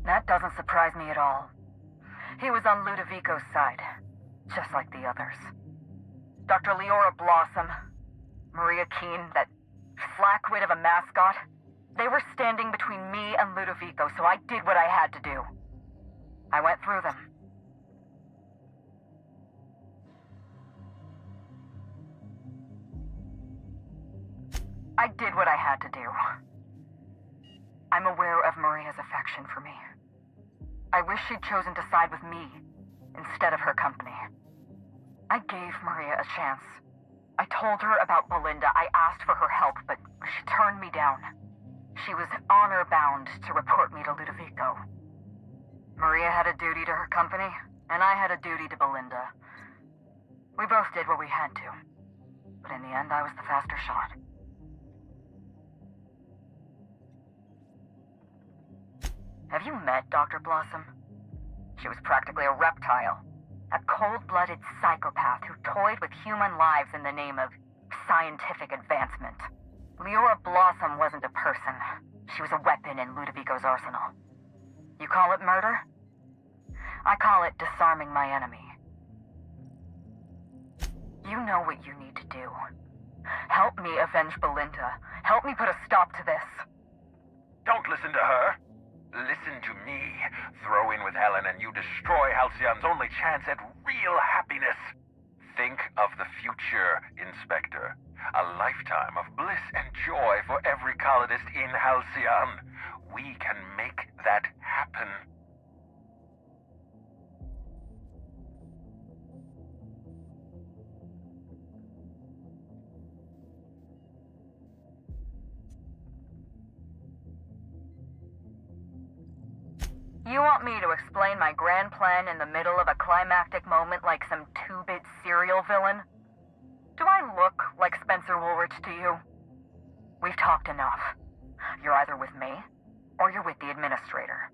That doesn't surprise me at all. He was on Ludovico's side, just like the others. Dr. Leora Blossom, Maria Keene, that flackwit of a mascot, they were standing between me and Ludovico, so I did what I had to do. I went through them. I did what I had to do. I'm aware of Maria's affection for me. I wish she'd chosen to side with me instead of her company. I gave Maria a chance. I told her about Belinda. I asked for her help, but she turned me down. She was honor-bound to report me to Ludovico. Maria had a duty to her company, and I had a duty to Belinda. We both did what we had to. But in the end, I was the faster shot. Have you met Dr. Blossom? She was practically a reptile. A cold-blooded psychopath who toyed with human lives in the name of scientific advancement. Leora Blossom wasn't a person. She was a weapon in Ludovico's arsenal. You call it murder? I call it disarming my enemy. You know what you need to do. Help me avenge Belinda. Help me put a stop to this. Don't listen to her. Listen to me. Throw in with Helen and you destroy Halcyon's only chance at real happiness. Think of the future, Inspector. A lifetime of bliss and joy for every colonist in Halcyon. We can make that happen. You want me to explain my grand plan in the middle of a climactic moment like some two-bit serial villain? Do I look like Spencer Woolrich to you? We've talked enough. You're either with me, or you're with the Administrator.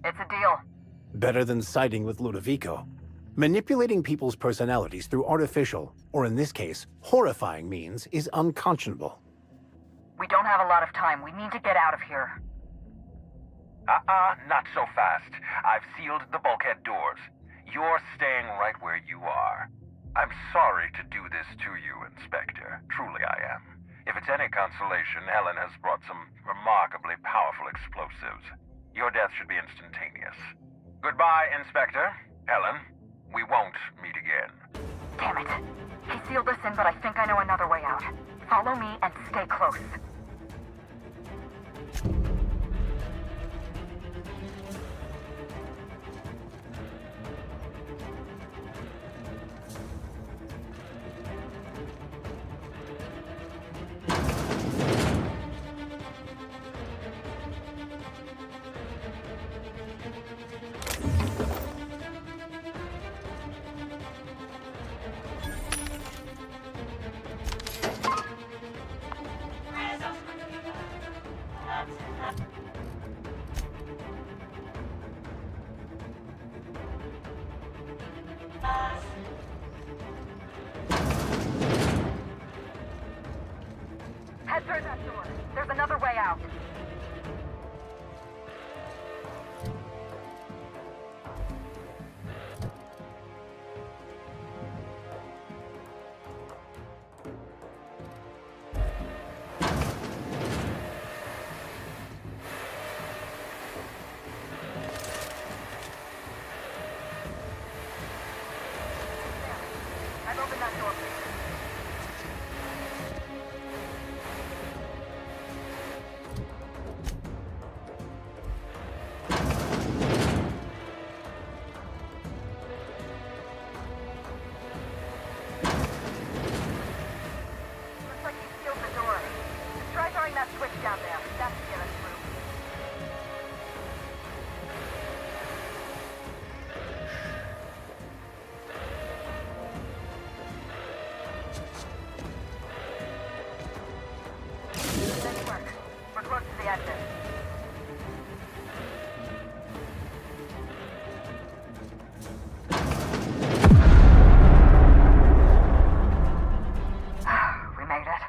It's a deal. Better than siding with Ludovico. Manipulating people's personalities through artificial, or in this case, horrifying means is unconscionable. We don't have a lot of time. We need to get out of here. Not so fast. I've sealed the bulkhead doors. You're staying right where you are. I'm sorry to do this to you, Inspector. Truly I am. If it's any consolation, Helen has brought some remarkably powerful explosives. Your death should be instantaneous. Goodbye, Inspector. Helen, we won't meet again. Damn it. He sealed us in, but I think I know another way out. Follow me and stay close. Head through that door. There's another way out. I've opened that door. Looks like he sealed the door. Try throwing that switch down there. That should get us through. Nice work. We're close to the exit. We made it.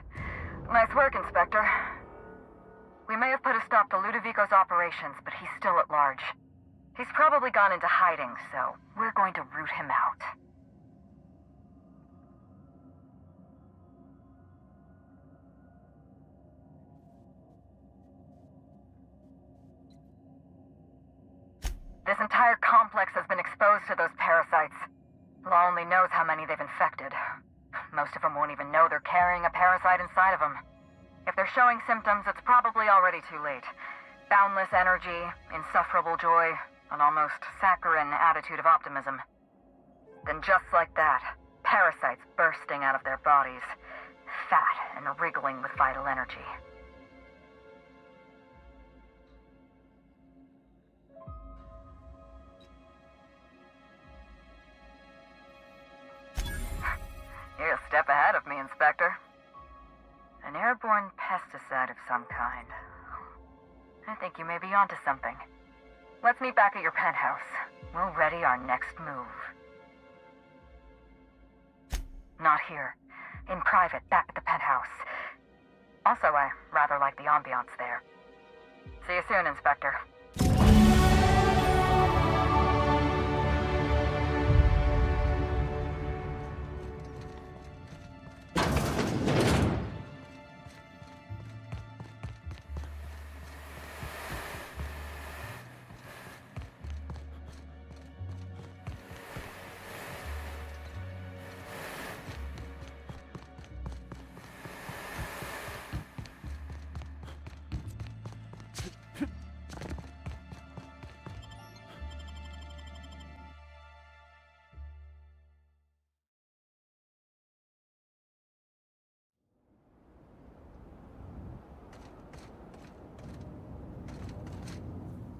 Nice work, Inspector. We may have put a stop to Ludovico's operations, but he's still at large. He's probably gone into hiding, so we're going to root him out. This entire complex has been exposed to those parasites. Law only knows how many they've infected. Most of them won't even know they're carrying a parasite inside of them. If they're showing symptoms, it's probably already too late. Boundless energy, insufferable joy, an almost saccharine attitude of optimism. Then just like that, parasites bursting out of their bodies, fat and wriggling with vital energy. You're a step ahead of me, Inspector. An airborne pesticide of some kind. I think you may be onto something. Let's meet back at your penthouse. We'll ready our next move. Not here. In private, back at the penthouse. Also, I rather like the ambiance there. See you soon, Inspector.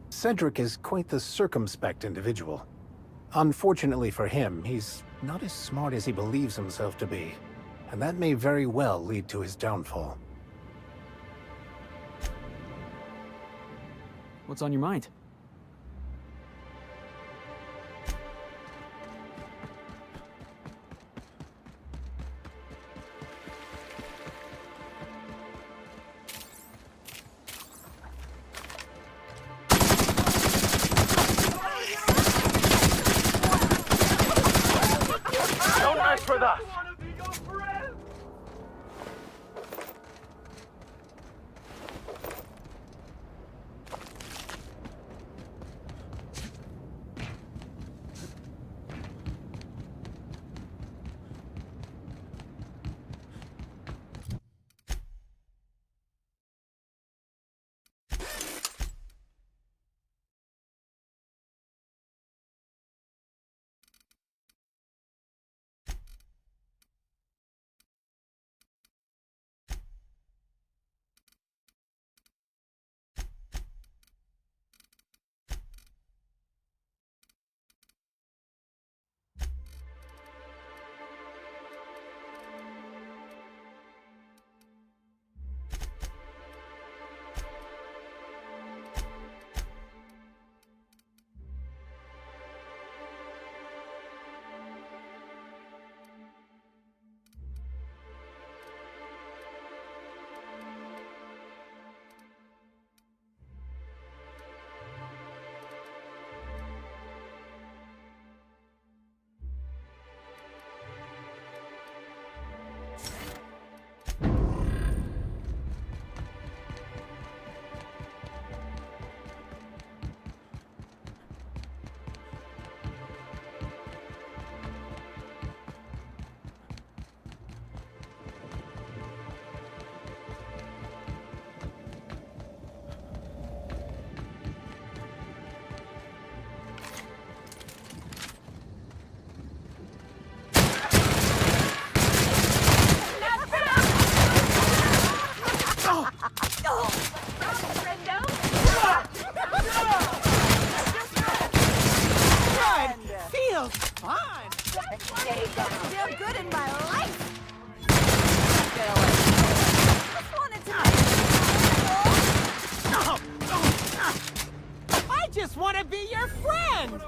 Cedric is quite the circumspect individual. Unfortunately for him, he's not as smart as he believes himself to be, and that may very well lead to his downfall. What's on your mind? Don't mess with us! just want to be your friend!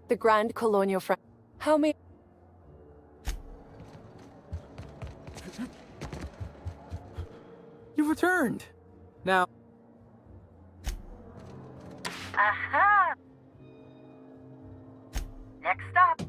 The Grand Colonial Friend. How may... You've returned. Now... Aha! Next stop.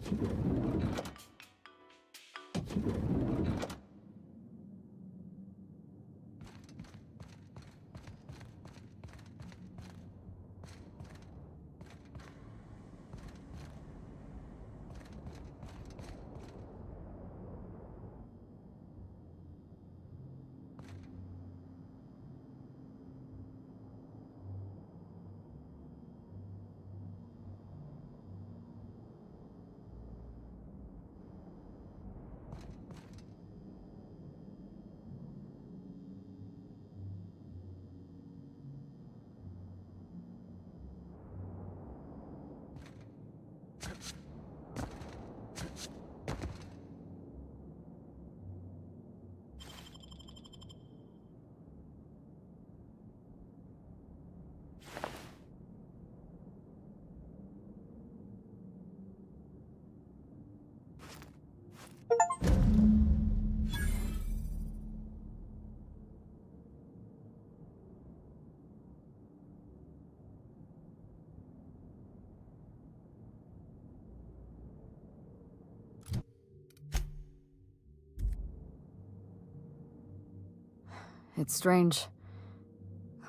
It's strange.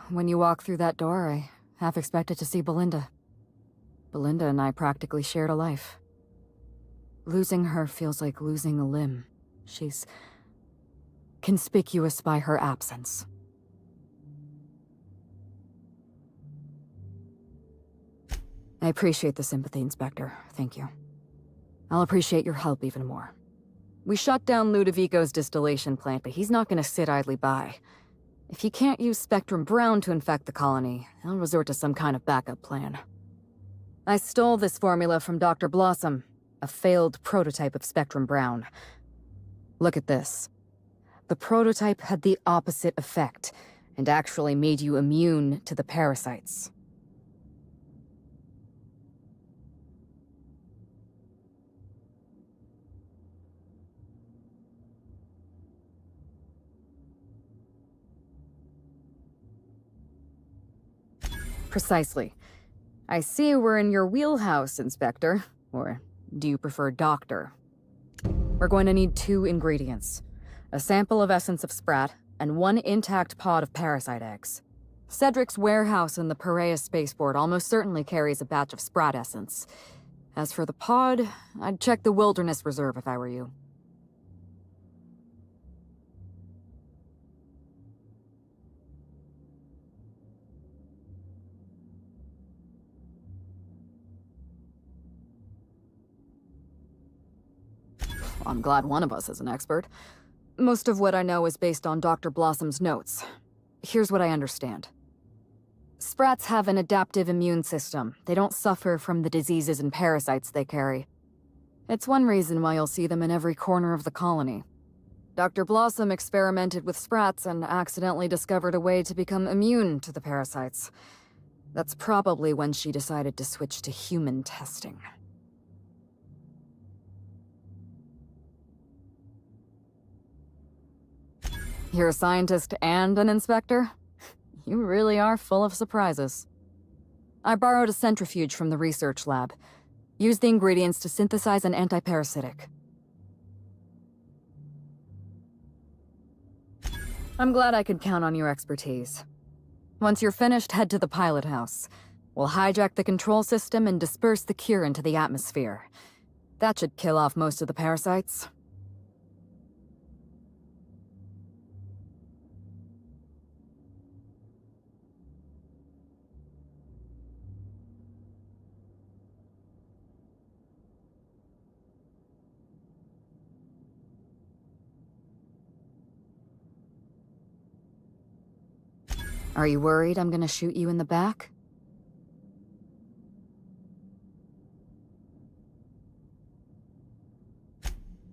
When you walk through that door, I half expected to see Belinda. Belinda and I practically shared a life. Losing her feels like losing a limb. She's conspicuous by her absence. I appreciate the sympathy, Inspector. Thank you. I'll appreciate your help even more. We shut down Ludovico's distillation plant, but he's not gonna sit idly by. If he can't use Spectrum Brown to infect the colony, he'll resort to some kind of backup plan. I stole this formula from Dr. Blossom, a failed prototype of Spectrum Brown. Look at this. The prototype had the opposite effect, and actually made you immune to the parasites. Precisely. I see we're in your wheelhouse, Inspector. Or do you prefer Doctor? We're going to need 2 ingredients. A sample of essence of sprat, and 1 intact pod of parasite eggs. Cedric's warehouse in the Piraeus spaceport almost certainly carries a batch of sprat essence. As for the pod, I'd check the Wilderness Reserve if I were you. I'm glad one of us is an expert. Most of what I know is based on Dr. Blossom's notes. Here's what I understand. Sprats have an adaptive immune system. They don't suffer from the diseases and parasites they carry. It's one reason why you'll see them in every corner of the colony. Dr. Blossom experimented with sprats and accidentally discovered a way to become immune to the parasites. That's probably when she decided to switch to human testing. You're a scientist and an inspector? You really are full of surprises. I borrowed a centrifuge from the research lab. Used the ingredients to synthesize an antiparasitic. I'm glad I could count on your expertise. Once you're finished, head to the pilot house. We'll hijack the control system and disperse the cure into the atmosphere. That should kill off most of the parasites. Are you worried I'm gonna shoot you in the back?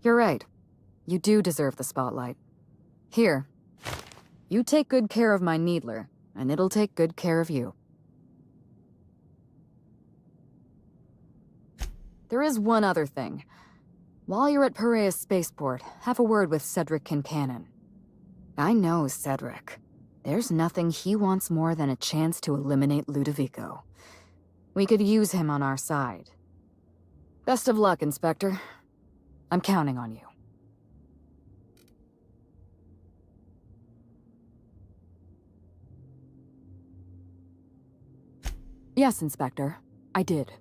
You're right. You do deserve the spotlight. Here. You take good care of my Needler, and it'll take good care of you. There is one other thing. While you're at Piraeus Spaceport, have a word with Cedric Kincannon. I know Cedric. There's nothing he wants more than a chance to eliminate Ludovico. We could use him on our side. Best of luck, Inspector. I'm counting on you. Yes, Inspector. I did.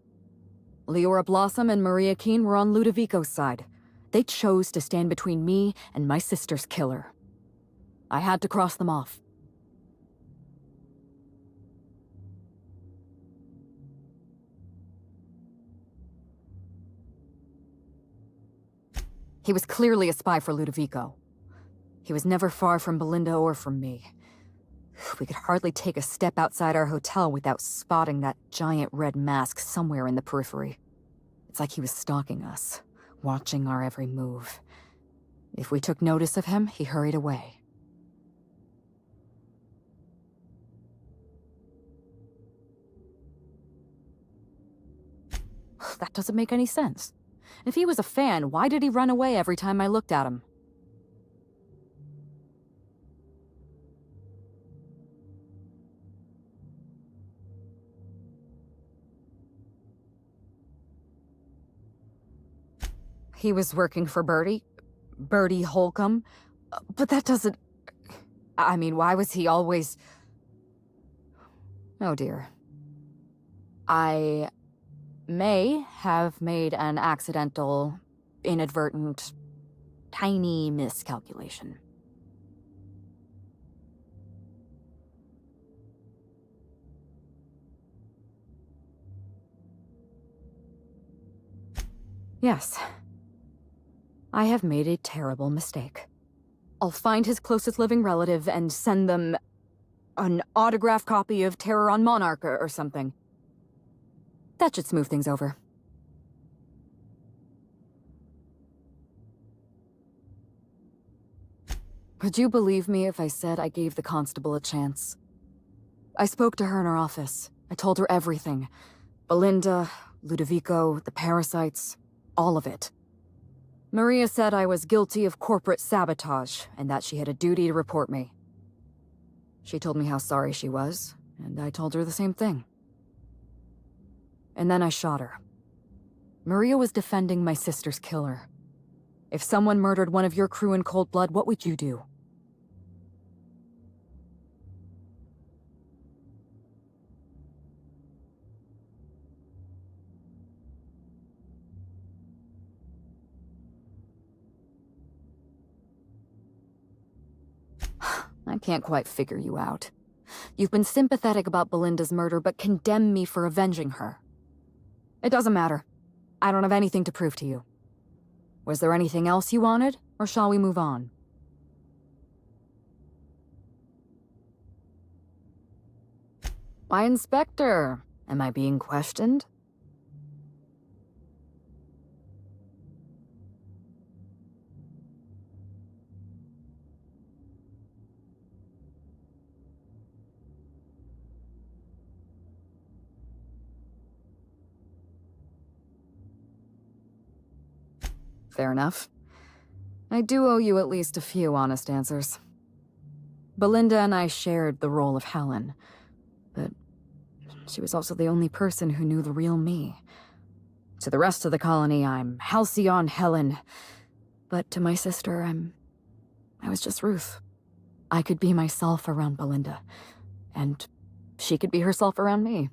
Leora Blossom and Maria Keene were on Ludovico's side. They chose to stand between me and my sister's killer. I had to cross them off. He was clearly a spy for Ludovico. He was never far from Belinda or from me. We could hardly take a step outside our hotel without spotting that giant red mask somewhere in the periphery. It's like he was stalking us, watching our every move. If we took notice of him, he hurried away. That doesn't make any sense. If he was a fan, why did he run away every time I looked at him? He was working for Bertie Holcomb? But that doesn't... I mean, why was he always... Oh dear. I may have made an accidental, inadvertent, tiny miscalculation. Yes. I have made a terrible mistake. I'll find his closest living relative and send them an autographed copy of Terror on Monarch or something. That should smooth things over. Would you believe me if I said I gave the constable a chance? I spoke to her in her office. I told her everything. Belinda, Ludovico, the parasites, all of it. Maria said I was guilty of corporate sabotage, and that she had a duty to report me. She told me how sorry she was, and I told her the same thing. And then I shot her. Maria was defending my sister's killer. If someone murdered one of your crew in cold blood, what would you do? I can't quite figure you out. You've been sympathetic about Belinda's murder, but condemn me for avenging her. It doesn't matter. I don't have anything to prove to you. Was there anything else you wanted, or shall we move on? Why, Inspector? Am I being questioned? Fair enough. I do owe you at least a few honest answers. Belinda and I shared the role of Helen, but she was also the only person who knew the real me. To the rest of the colony, I'm Halcyon Helen, but to my sister, I was just Ruth. I could be myself around Belinda, and she could be herself around me.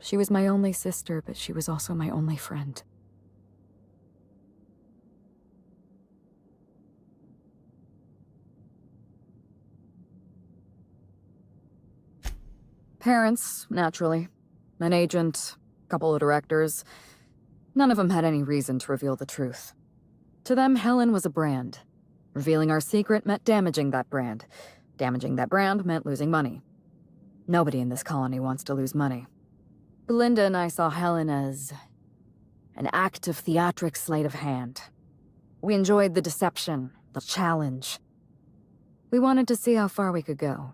She was my only sister, but she was also my only friend. Parents, naturally. An agent, a couple of directors. None of them had any reason to reveal the truth. To them, Helen was a brand. Revealing our secret meant damaging that brand. Damaging that brand meant losing money. Nobody in this colony wants to lose money. Belinda and I saw Helen as an act of theatric sleight of hand. We enjoyed the deception, the challenge. We wanted to see how far we could go.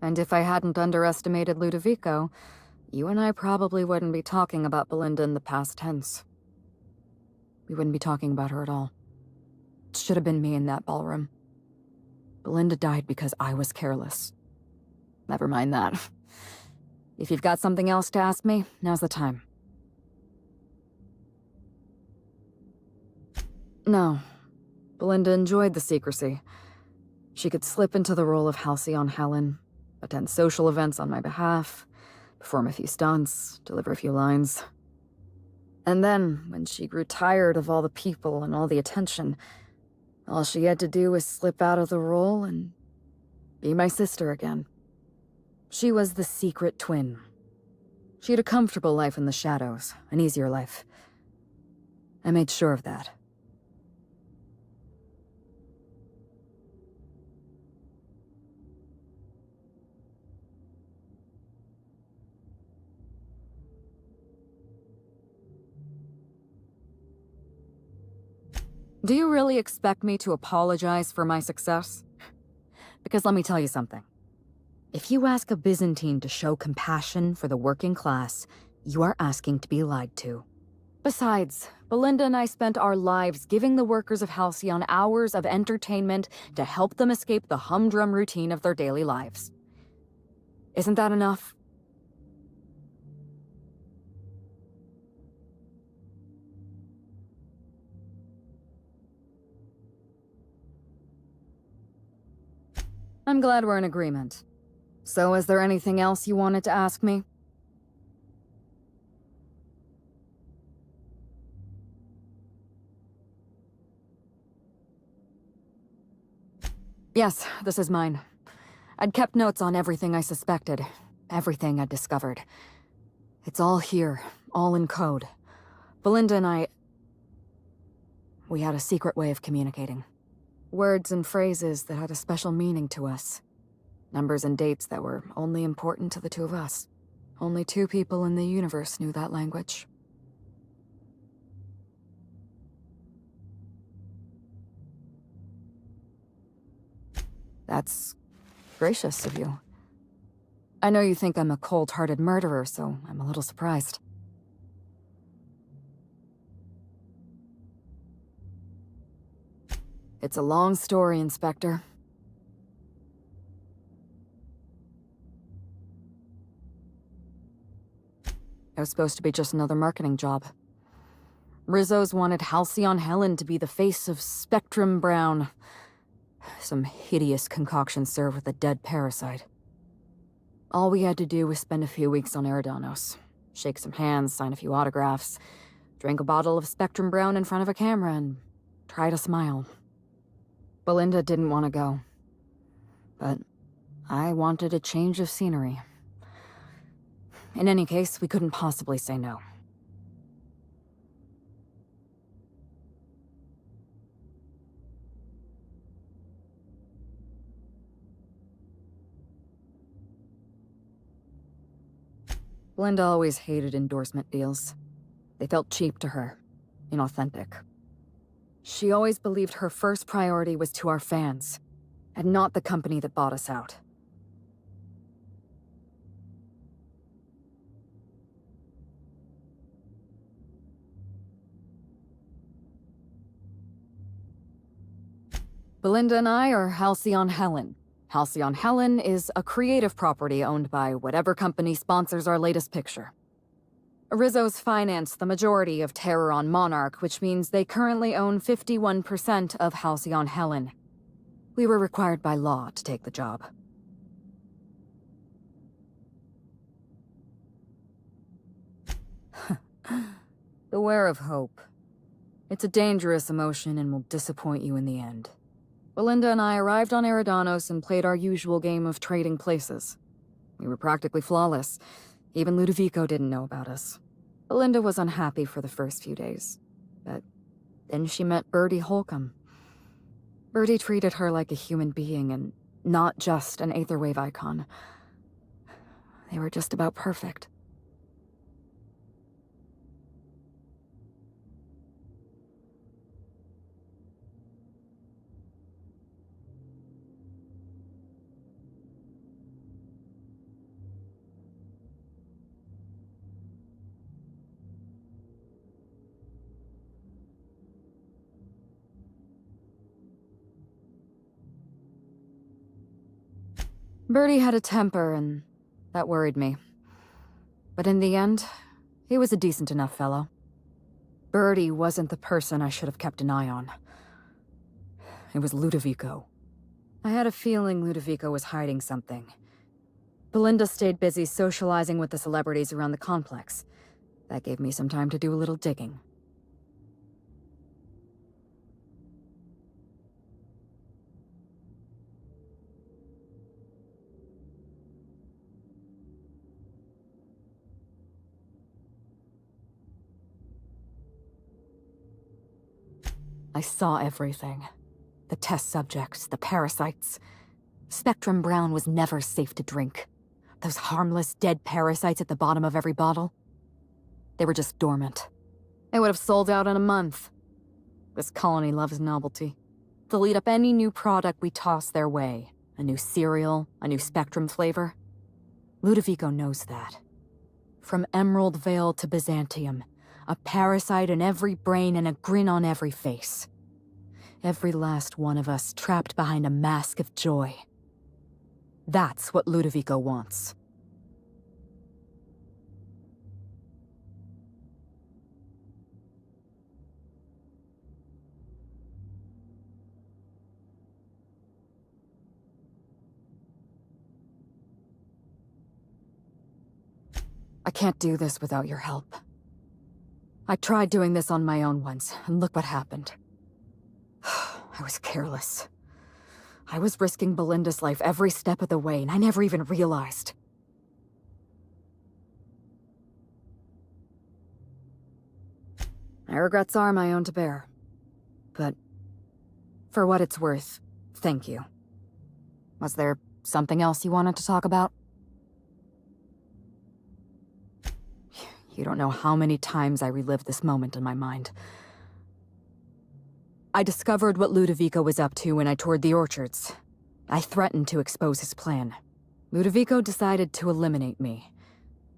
And if I hadn't underestimated Ludovico, you and I probably wouldn't be talking about Belinda in the past tense. We wouldn't be talking about her at all. It should have been me in that ballroom. Belinda died because I was careless. Never mind that. If you've got something else to ask me, now's the time. No. Belinda enjoyed the secrecy. She could slip into the role of Halcyon Helen, attend social events on my behalf, perform a few stunts, deliver a few lines. And then, when she grew tired of all the people and all the attention, all she had to do was slip out of the role and be my sister again. She was the secret twin. She had a comfortable life in the shadows, an easier life. I made sure of that. Do you really expect me to apologize for my success? Because let me tell you something. If you ask a Byzantine to show compassion for the working class, you are asking to be lied to. Besides, Belinda and I spent our lives giving the workers of Halcyon hours of entertainment to help them escape the humdrum routine of their daily lives. Isn't that enough? I'm glad we're in agreement. So, is there anything else you wanted to ask me? Yes, this is mine. I'd kept notes on everything I suspected, everything I'd discovered. It's all here, all in code. Belinda and we had a secret way of communicating. Words and phrases that had a special meaning to us. Numbers and dates that were only important to the two of us. Only 2 people in the universe knew that language. That's gracious of you. I know you think I'm a cold-hearted murderer, so I'm a little surprised. It's a long story, Inspector. It was supposed to be just another marketing job. Rizzo's wanted Halcyon Helen to be the face of Spectrum Brown. Some hideous concoction served with a dead parasite. All we had to do was spend a few weeks on Eridanos, shake some hands, sign a few autographs, drink a bottle of Spectrum Brown in front of a camera, and try to smile. Belinda didn't want to go. But I wanted a change of scenery. In any case, we couldn't possibly say no. Belinda always hated endorsement deals. They felt cheap to her, inauthentic. She always believed her first priority was to our fans, and not the company that bought us out. Belinda and I are Halcyon Helen. Halcyon Helen is a creative property owned by whatever company sponsors our latest picture. Rizzo's financed the majority of Terror on Monarch, which means they currently own 51% of Halcyon Helen. We were required by law to take the job. Beware of hope. It's a dangerous emotion and will disappoint you in the end. Belinda and I arrived on Eridanos and played our usual game of trading places. We were practically flawless. Even Ludovico didn't know about us. Belinda was unhappy for the first few days, but then she met Birdie Holcomb. Birdie treated her like a human being and not just an Aetherwave icon. They were just about perfect. Birdie had a temper, and that worried me. But in the end, he was a decent enough fellow. Birdie wasn't the person I should have kept an eye on. It was Ludovico. I had a feeling Ludovico was hiding something. Belinda stayed busy socializing with the celebrities around the complex. That gave me some time to do a little digging. I saw everything. The test subjects, the parasites. Spectrum Brown was never safe to drink. Those harmless, dead parasites at the bottom of every bottle. They were just dormant. They would have sold out in a month. This colony loves novelty. They'll eat up any new product we toss their way. A new cereal, a new Spectrum flavor. Ludovico knows that. From Emerald Vale to Byzantium, a parasite in every brain and a grin on every face. Every last one of us trapped behind a mask of joy. That's what Ludovico wants. I can't do this without your help. I tried doing this on my own once, and look what happened. I was careless. I was risking Belinda's life every step of the way, and I never even realized. My regrets are my own to bear. But for what it's worth, thank you. Was there something else you wanted to talk about? You don't know how many times I relived this moment in my mind. I discovered what Ludovico was up to when I toured the orchards. I threatened to expose his plan. Ludovico decided to eliminate me.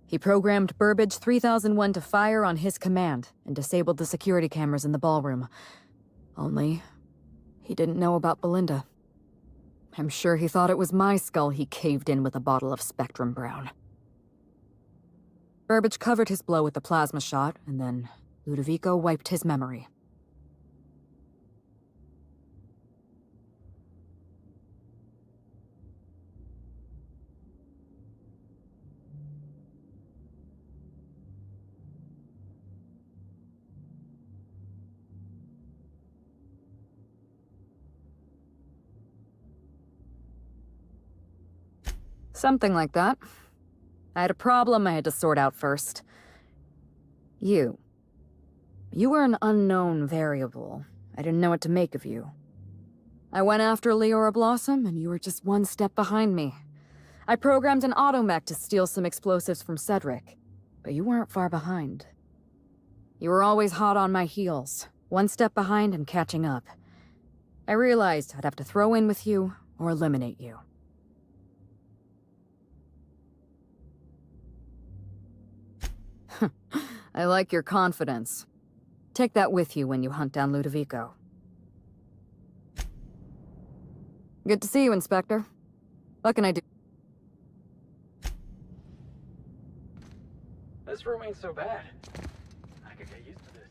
He programmed Burbage 3001 to fire on his command and disabled the security cameras in the ballroom. Only, he didn't know about Belinda. I'm sure he thought it was my skull he caved in with a bottle of Spectrum Brown. Burbage covered his blow with the plasma shot, and then Ludovico wiped his memory. Something like that. I had a problem I had to sort out first. You. You were an unknown variable. I didn't know what to make of you. I went after Leora Blossom, and you were just one step behind me. I programmed an automech to steal some explosives from Cedric, but you weren't far behind. You were always hot on my heels, one step behind and catching up. I realized I'd have to throw in with you or eliminate you. I like your confidence. Take that with you when you hunt down Ludovico. Good to see you, Inspector. What can I do? This room ain't so bad. I could get used to this.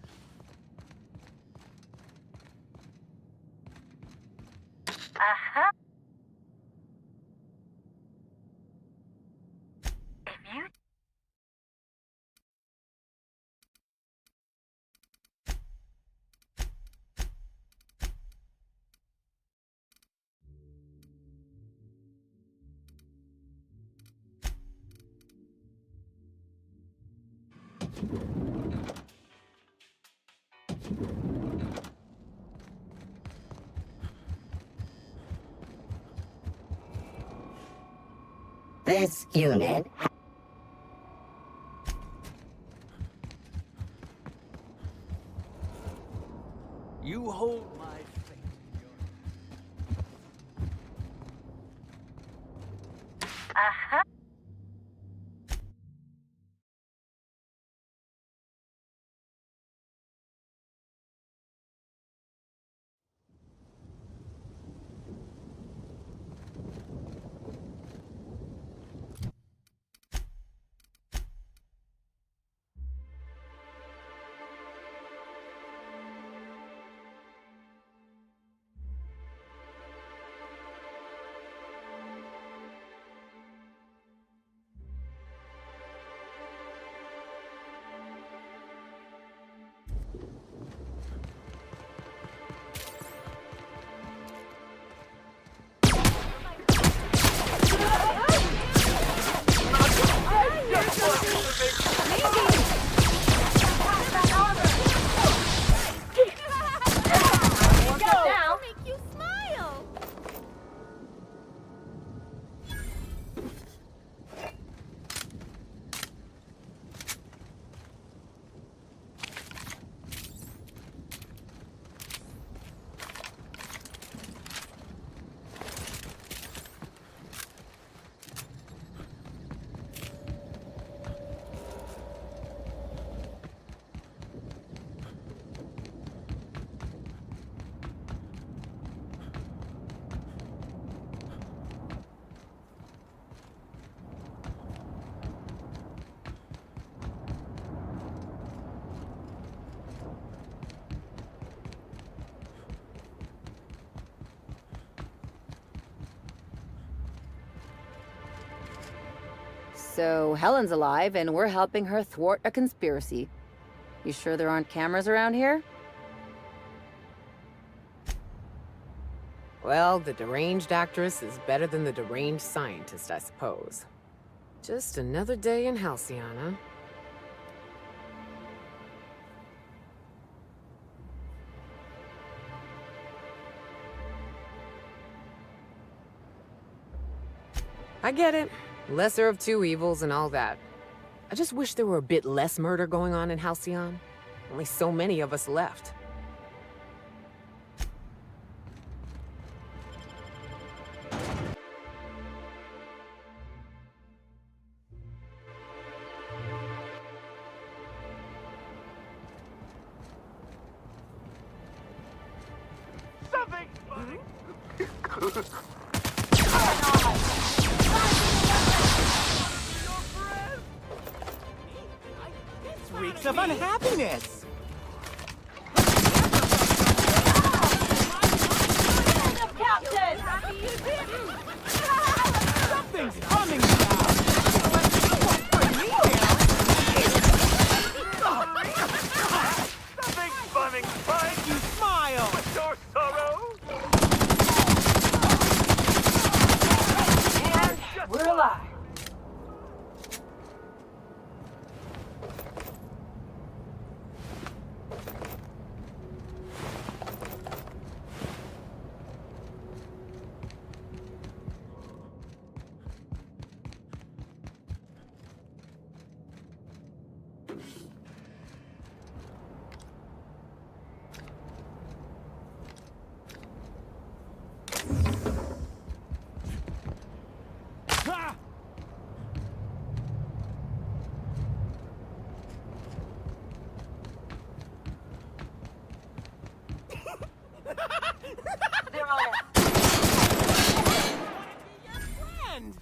Uh-huh. If you... This unit... You hold my fate in your... Uh-huh. So Helen's alive, and we're helping her thwart a conspiracy. You sure there aren't cameras around here? Well, the deranged actress is better than the deranged scientist, I suppose. Just another day in Halcyon, huh? I get it. Lesser of two evils and all that. I just wish there were a bit less murder going on in Halcyon. Only so many of us left. Something funny! Reeks of unhappiness! Something's coming now! Something funning, fine! You smile! With your sorrow! And we're alive. They're on it. Friend!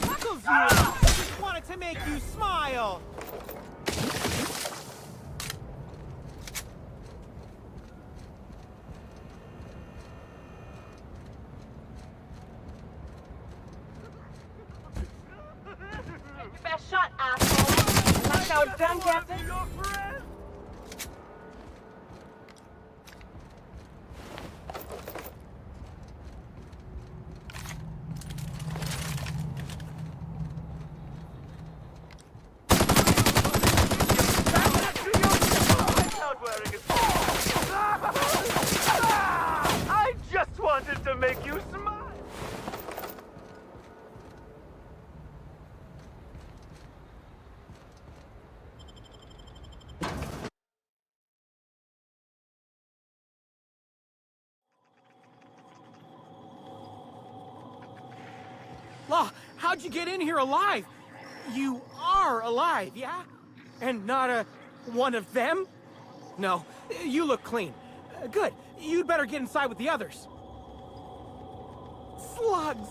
Chuckles you! Just wanted to make you smile! Take your best shot, asshole. Not so done, Captain. I just wanted to make you smile! Law, how'd you get in here alive? You are alive, yeah? And not one of them? No, you look clean. Good. You'd better get inside with the others. Slugs!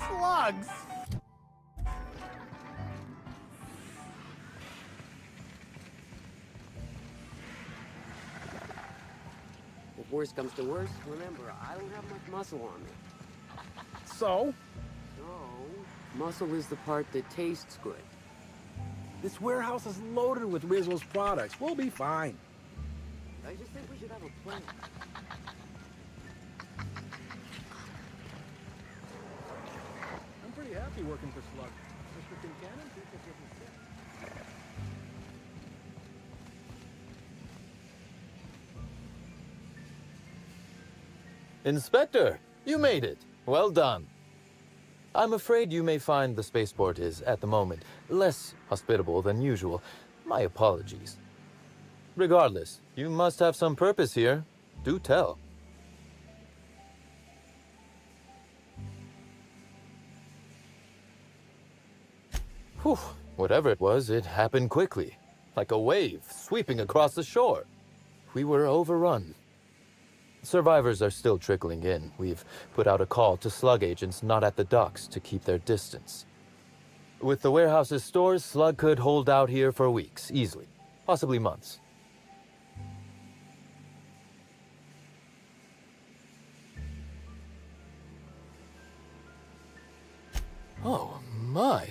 Slugs! If worse comes to worse, remember, I don't have much muscle on me. So? So, muscle is the part that tastes good. This warehouse is loaded with Rizzo's products. We'll be fine. I just think we should have a plan. I'm pretty happy working for Slug. Mr. Kincannon thinks it isn't sick. Inspector, you made it. Well done. I'm afraid you may find the spaceport is, at the moment, less hospitable than usual. My apologies. Regardless, you must have some purpose here. Do tell. Whew, whatever it was, it happened quickly. Like a wave sweeping across the shore. We were overrun. Survivors are still trickling in. We've put out a call to slug agents not at the docks to keep their distance. With the warehouse's stores, slug could hold out here for weeks, easily. Possibly months. Oh, my.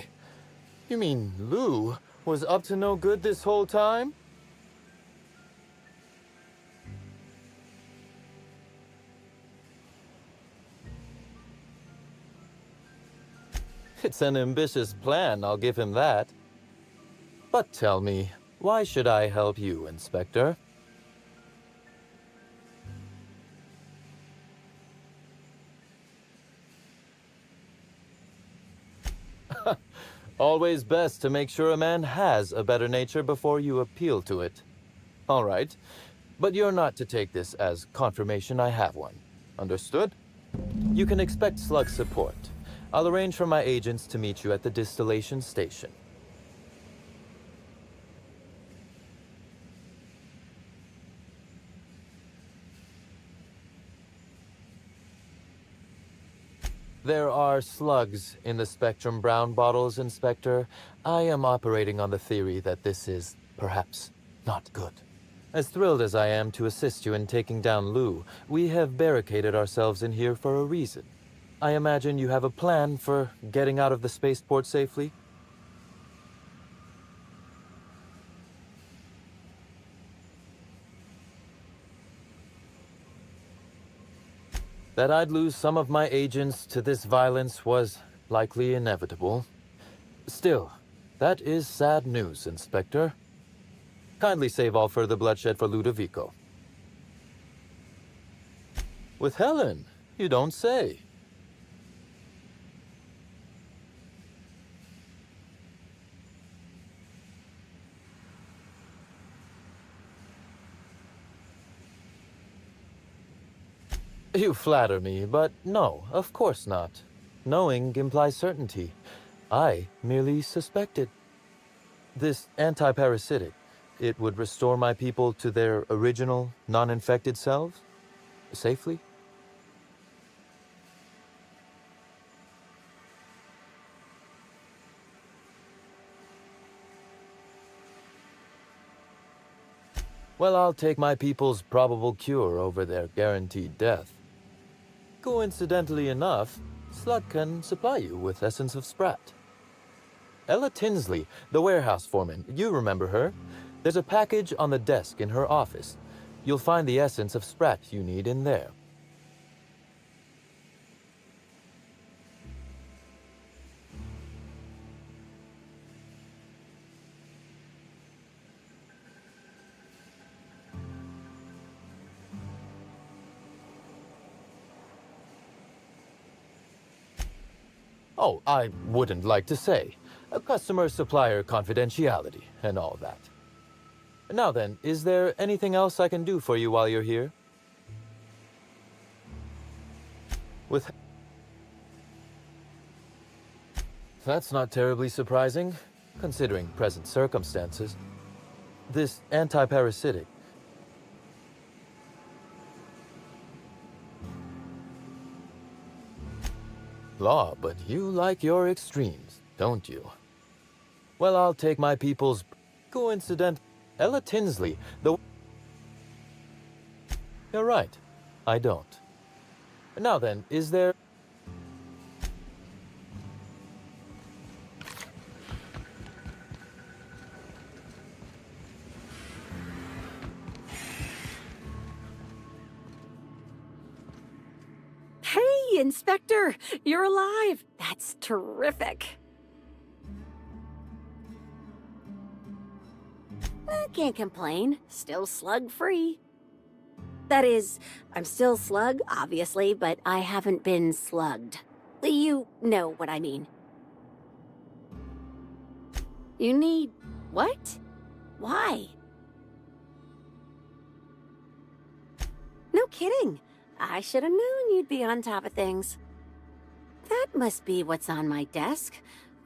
You mean Lou was up to no good this whole time? It's an ambitious plan, I'll give him that. But tell me, why should I help you, Inspector? Always best to make sure a man has a better nature before you appeal to it. All right, but you're not to take this as confirmation I have one. Understood? You can expect slug support. I'll arrange for my agents to meet you at the distillation station. There are slugs in the Spectrum Brown bottles, Inspector. I am operating on the theory that this is, perhaps, not good. As thrilled as I am to assist you in taking down Lou, we have barricaded ourselves in here for a reason. I imagine you have a plan for getting out of the spaceport safely? That I'd lose some of my agents to this violence was likely inevitable. Still, that is sad news, Inspector. Kindly save all further bloodshed for Ludovico. With Helen, you don't say. You flatter me, but no, of course not. Knowing implies certainty. I merely suspected. This anti-parasitic, it would restore my people to their original, non-infected selves? Safely? Well, I'll take my people's probable cure over their guaranteed death. Coincidentally enough, Slug can supply you with Essence of Sprat. Ella Tinsley, the warehouse foreman, you remember her? There's a package on the desk in her office. You'll find the Essence of Sprat you need in there. Oh, I wouldn't like to say. A customer-supplier confidentiality and all that. Now then, is there anything else I can do for you while you're here? That's not terribly surprising, considering present circumstances. This anti-parasitic. Law, but you like your extremes, don't you? Well, I'll take my people's coincident. Ella Tinsley, the... You're right. I don't. Now then, is there... Hey, Inspector! You're alive! That's terrific. I can't complain. Still slug-free. That is, I'm still Slug, obviously, but I haven't been slugged. You know what I mean. You need... what? Why? No kidding. I should have known you'd be on top of things. That must be what's on my desk.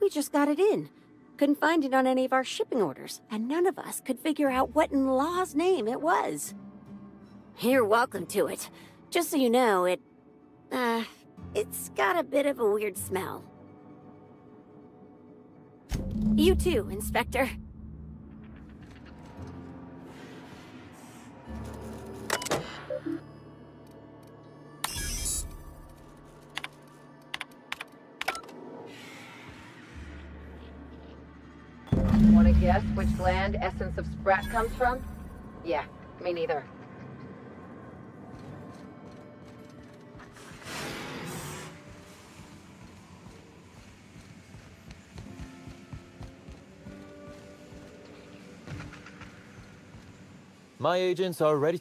We just got it in. Couldn't find it on any of our shipping orders, and none of us could figure out what in law's name it was. You're welcome to it. Just so you know, it's got a bit of a weird smell. You too, Inspector. Want to guess which gland essence of Sprat comes from? Yeah, me neither. My agents are ready.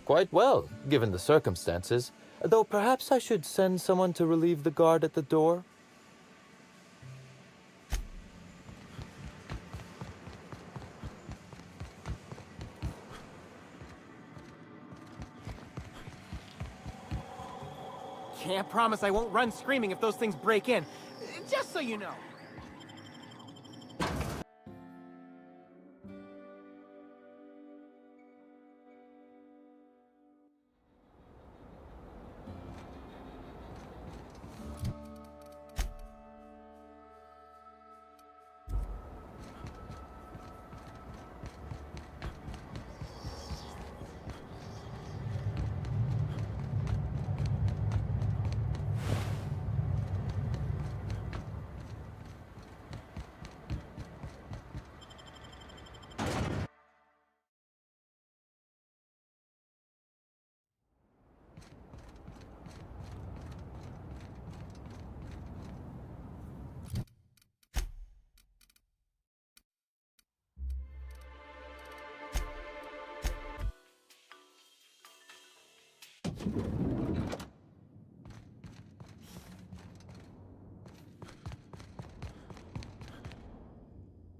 Quite well, given the circumstances. Though perhaps I should send someone to relieve the guard at the door. Can't promise I won't run screaming if those things break in. Just so you know.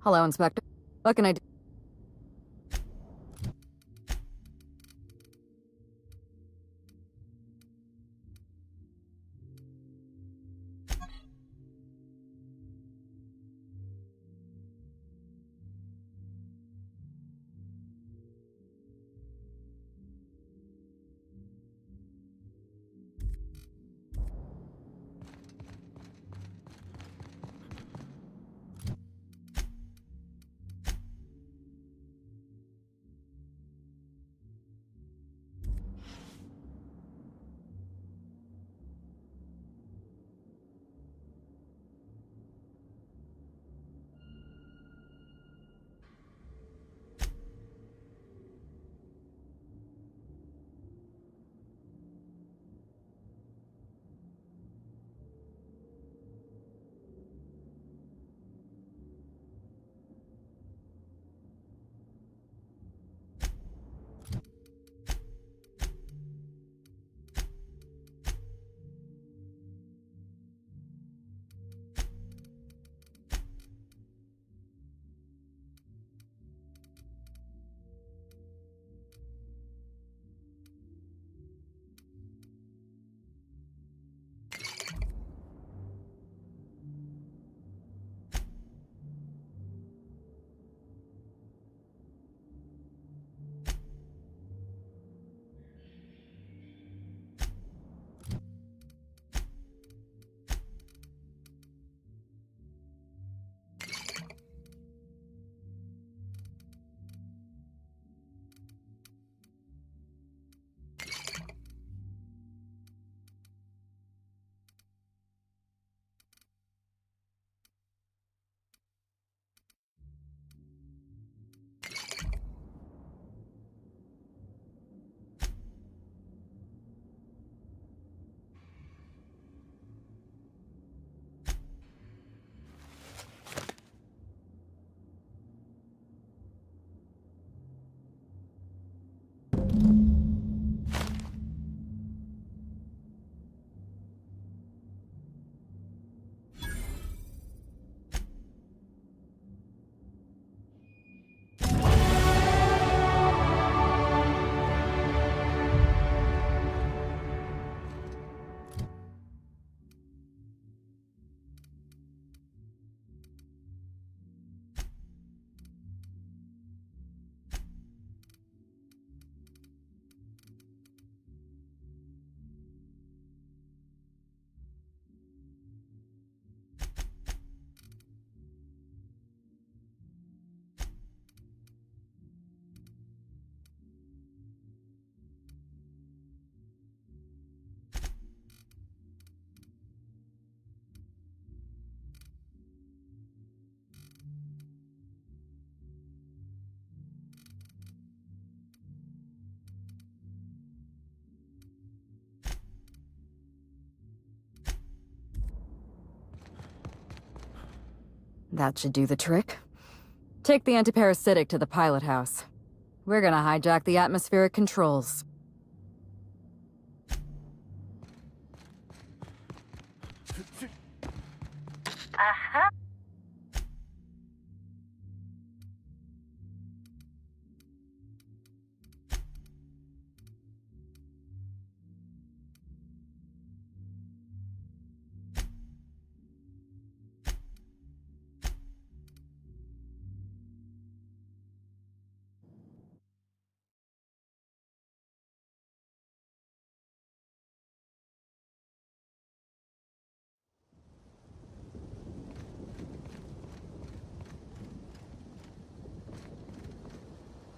Hello, Inspector. What can I do? That should do the trick. Take the antiparasitic to the pilot house. We're gonna hijack the atmospheric controls. Uh-huh.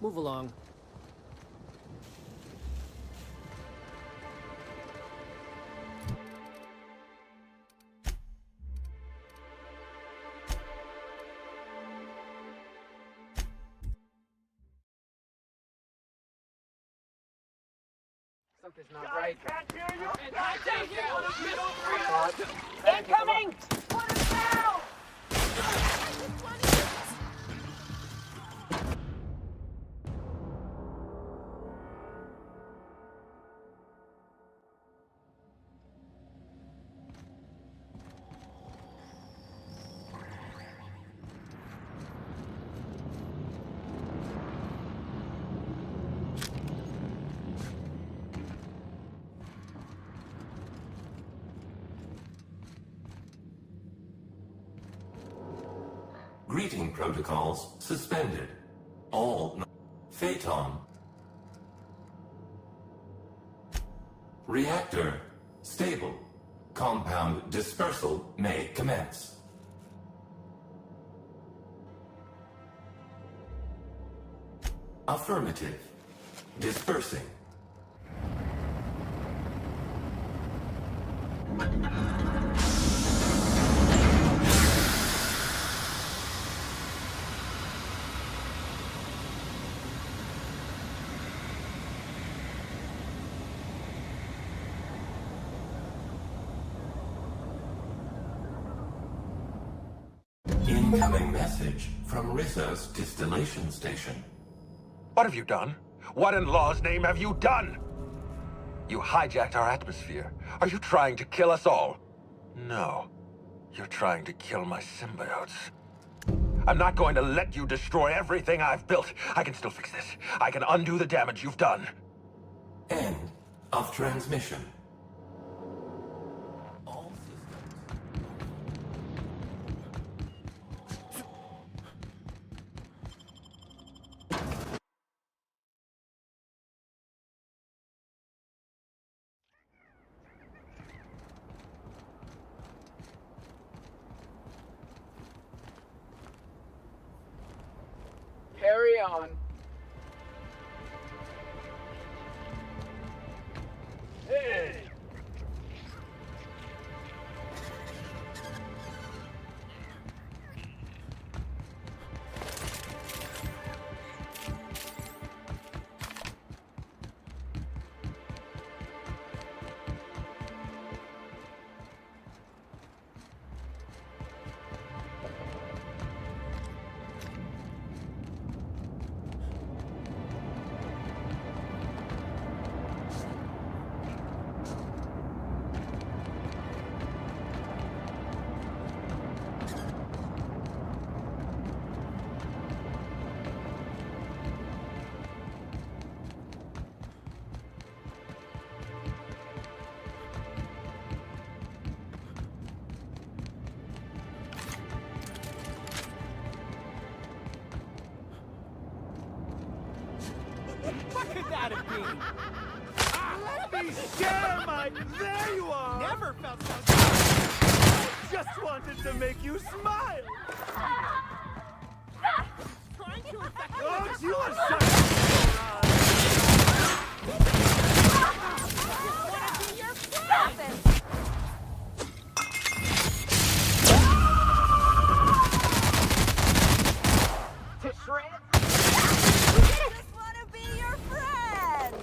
Move along. Something's not right. Incoming! Put us down! Greeting protocols suspended. All Phaeton. Reactor stable. Compound dispersal may commence. Affirmative. Dispersing. Incoming message from Rizzo's distillation station. What have you done? What in law's name have you done? You hijacked our atmosphere. Are you trying to kill us all? No. You're trying to kill my symbiotes. I'm not going to let you destroy everything I've built. I can still fix this. I can undo the damage you've done. End of transmission. Carry on. Hey! What could that have been? Let me share my... There you are! Never felt so I just wanted to make you smile! trying to infect Oh, you are such... To shreds? Just want to be your friend!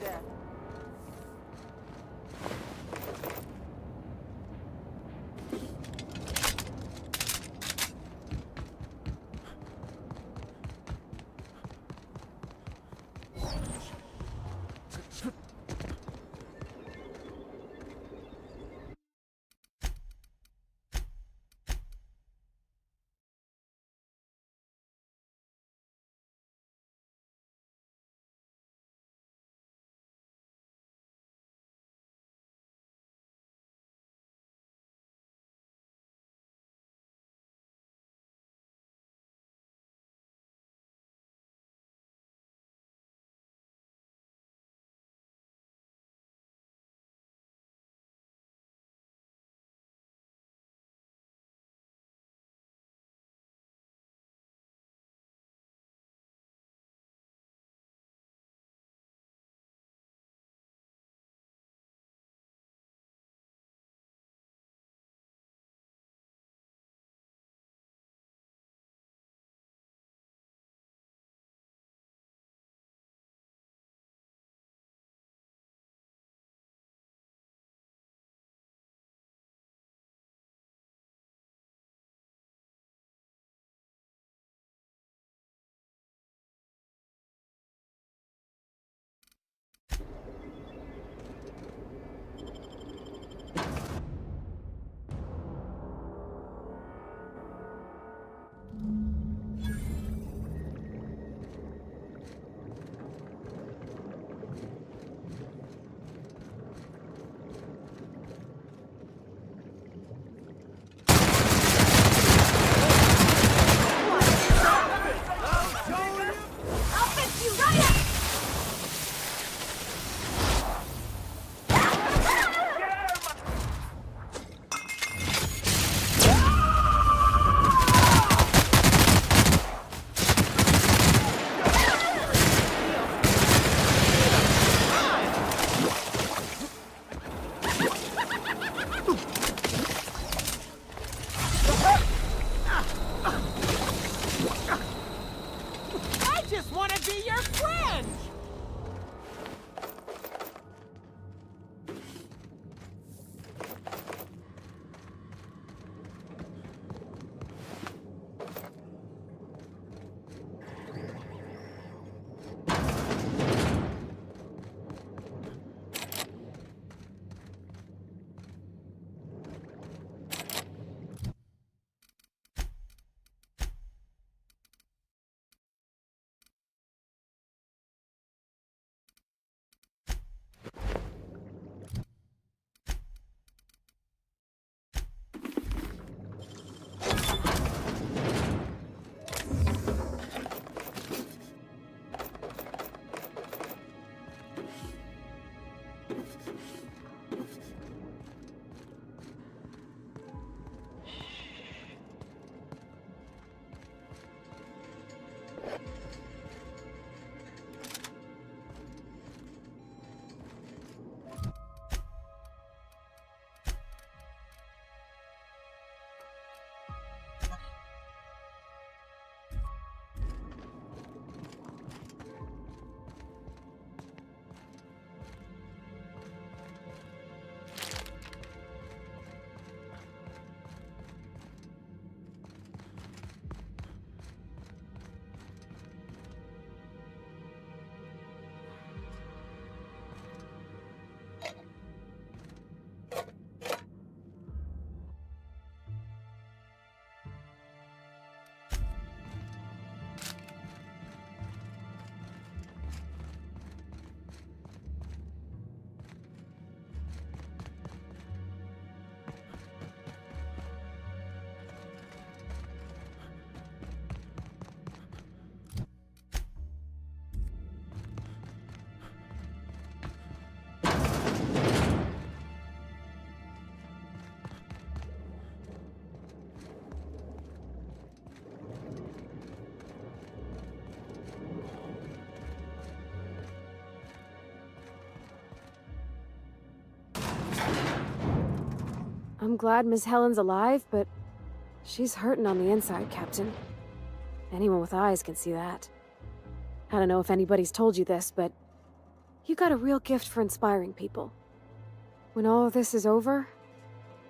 I'm glad Miss Helen's alive, but she's hurting on the inside, Captain. Anyone with eyes can see that. I don't know if anybody's told you this, but you got a real gift for inspiring people. When all of this is over,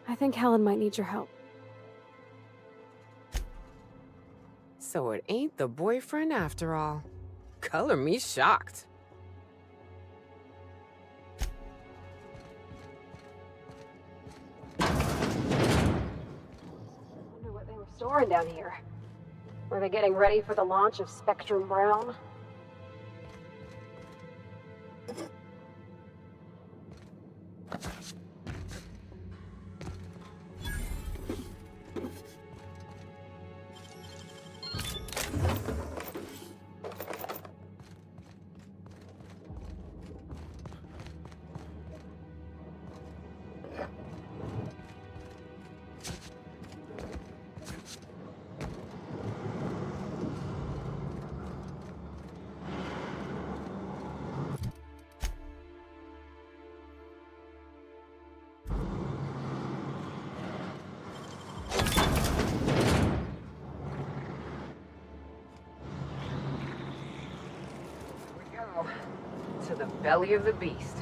I think Helen might need your help. So it ain't the boyfriend after all. Color me shocked. Wonder what they were storing down here. Were they getting ready for the launch of Spectrum Brown? To the belly of the beast.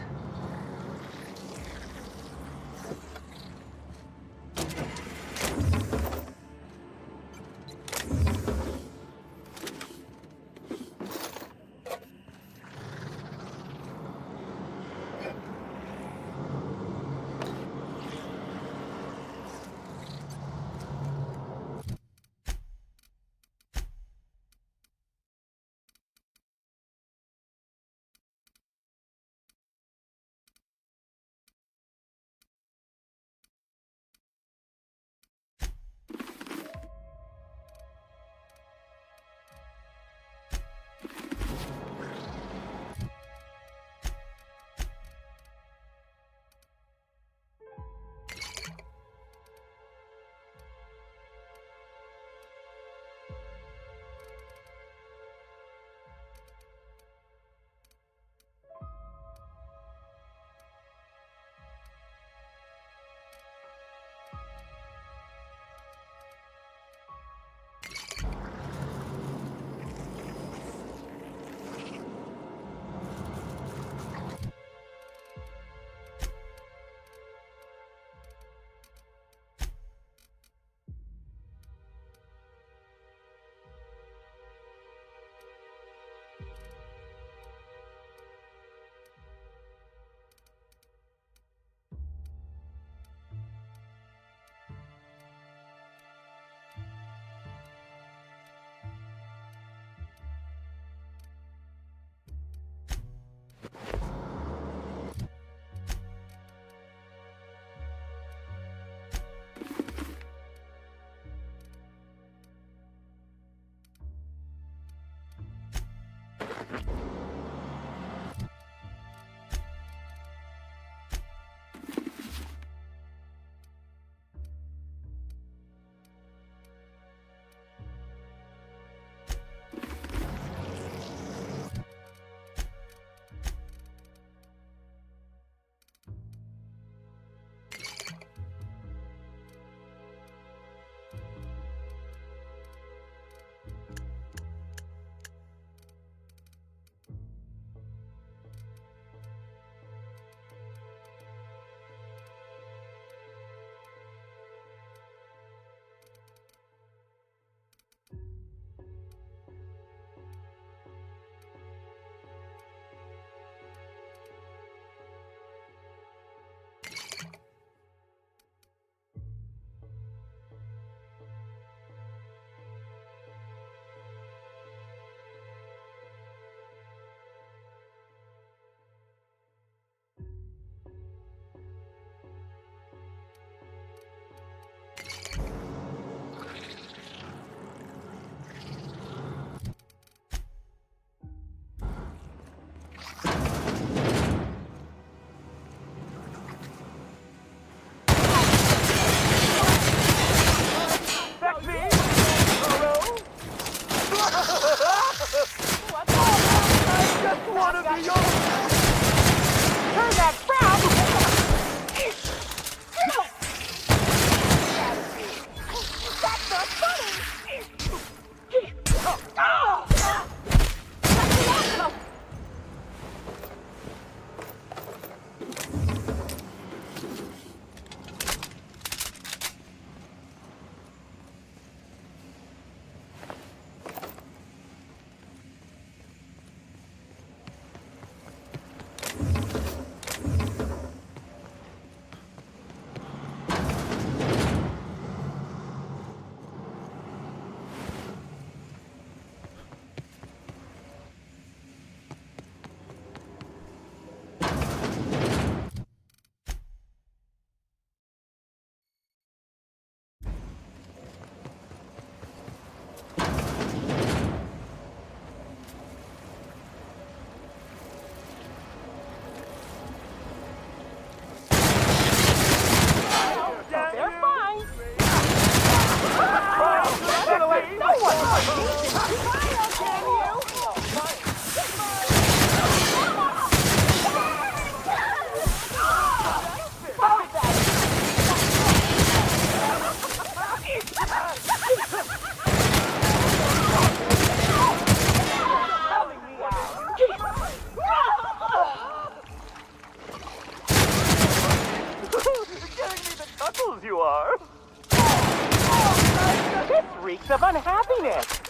are. This reeks of unhappiness.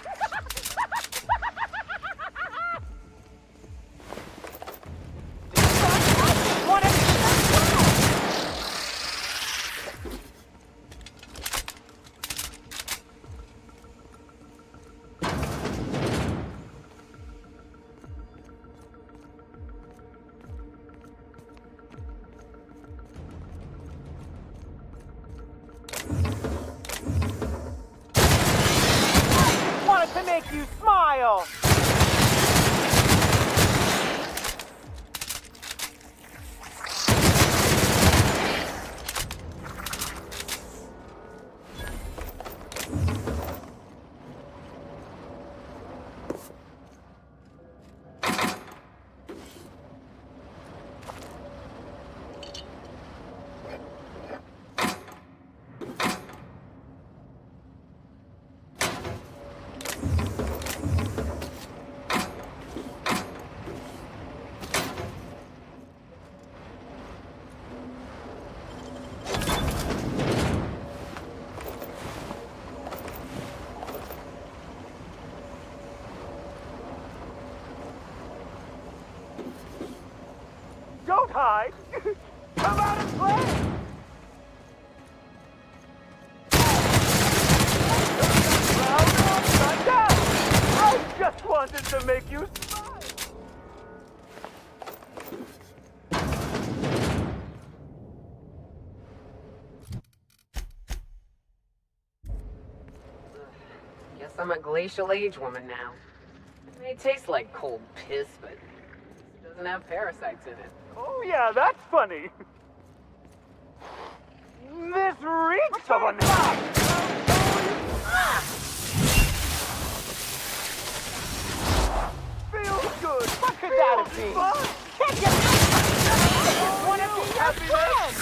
Wanted to make you smile. Don't hide. Come out and play. Round upside down. I just wanted to make you smile. Guess I'm a glacial age woman now. It may taste like cold piss, but it doesn't have parasites in it. Oh yeah, that's funny. This reeks of unhappiness. Feels good. What could that have been? Can't get I want to be your friend.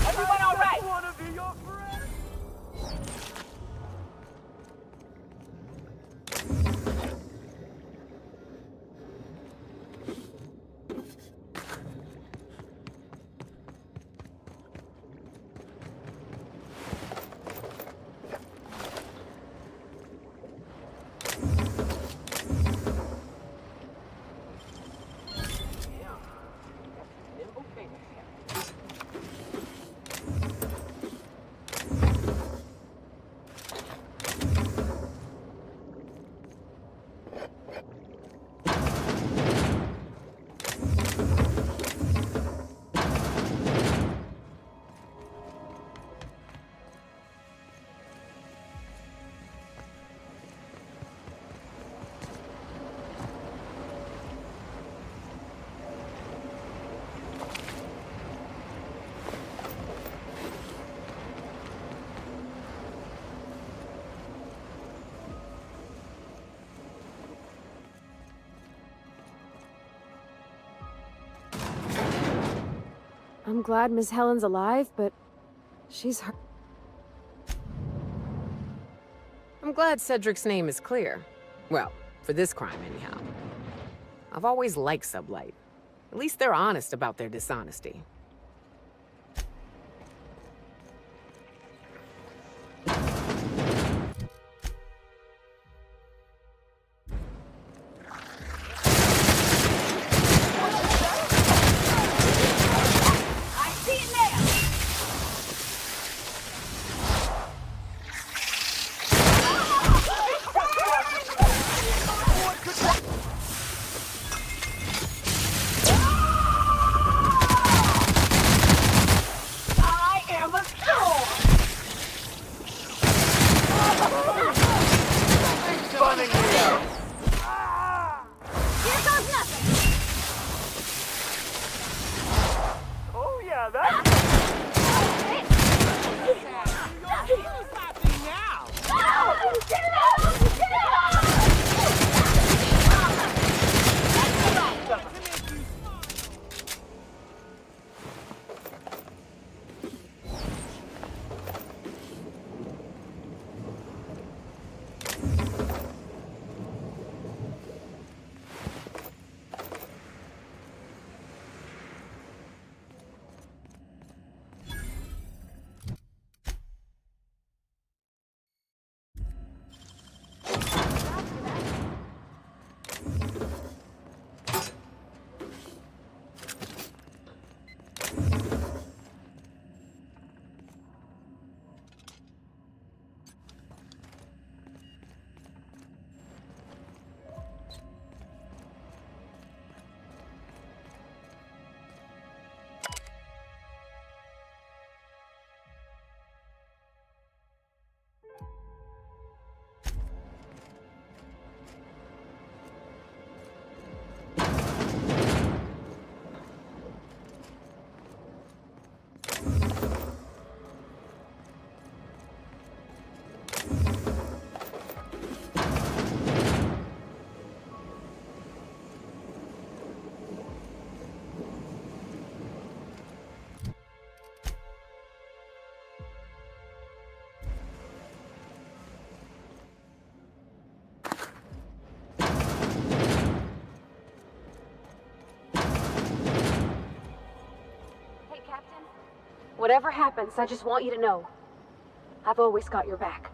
Everyone all right? I want to be your friend. I'm glad Miss Helen's alive, but she's hurt. I'm glad Cedric's name is clear. Well, for this crime, anyhow. I've always liked Sublight. At least they're honest about their dishonesty. Whatever happens, I just want you to know, I've always got your back.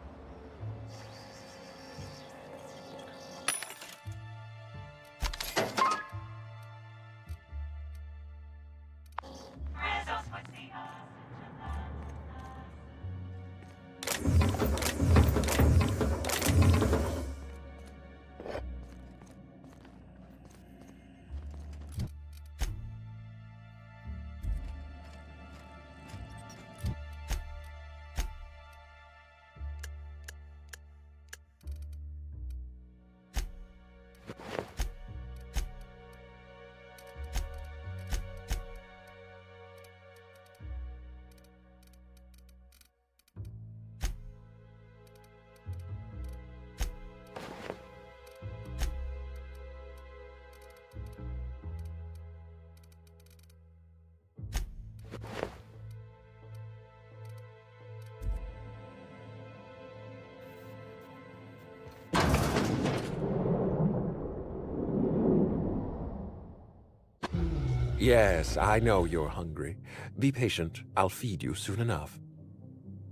Yes, I know you're hungry. Be patient. I'll feed you soon enough.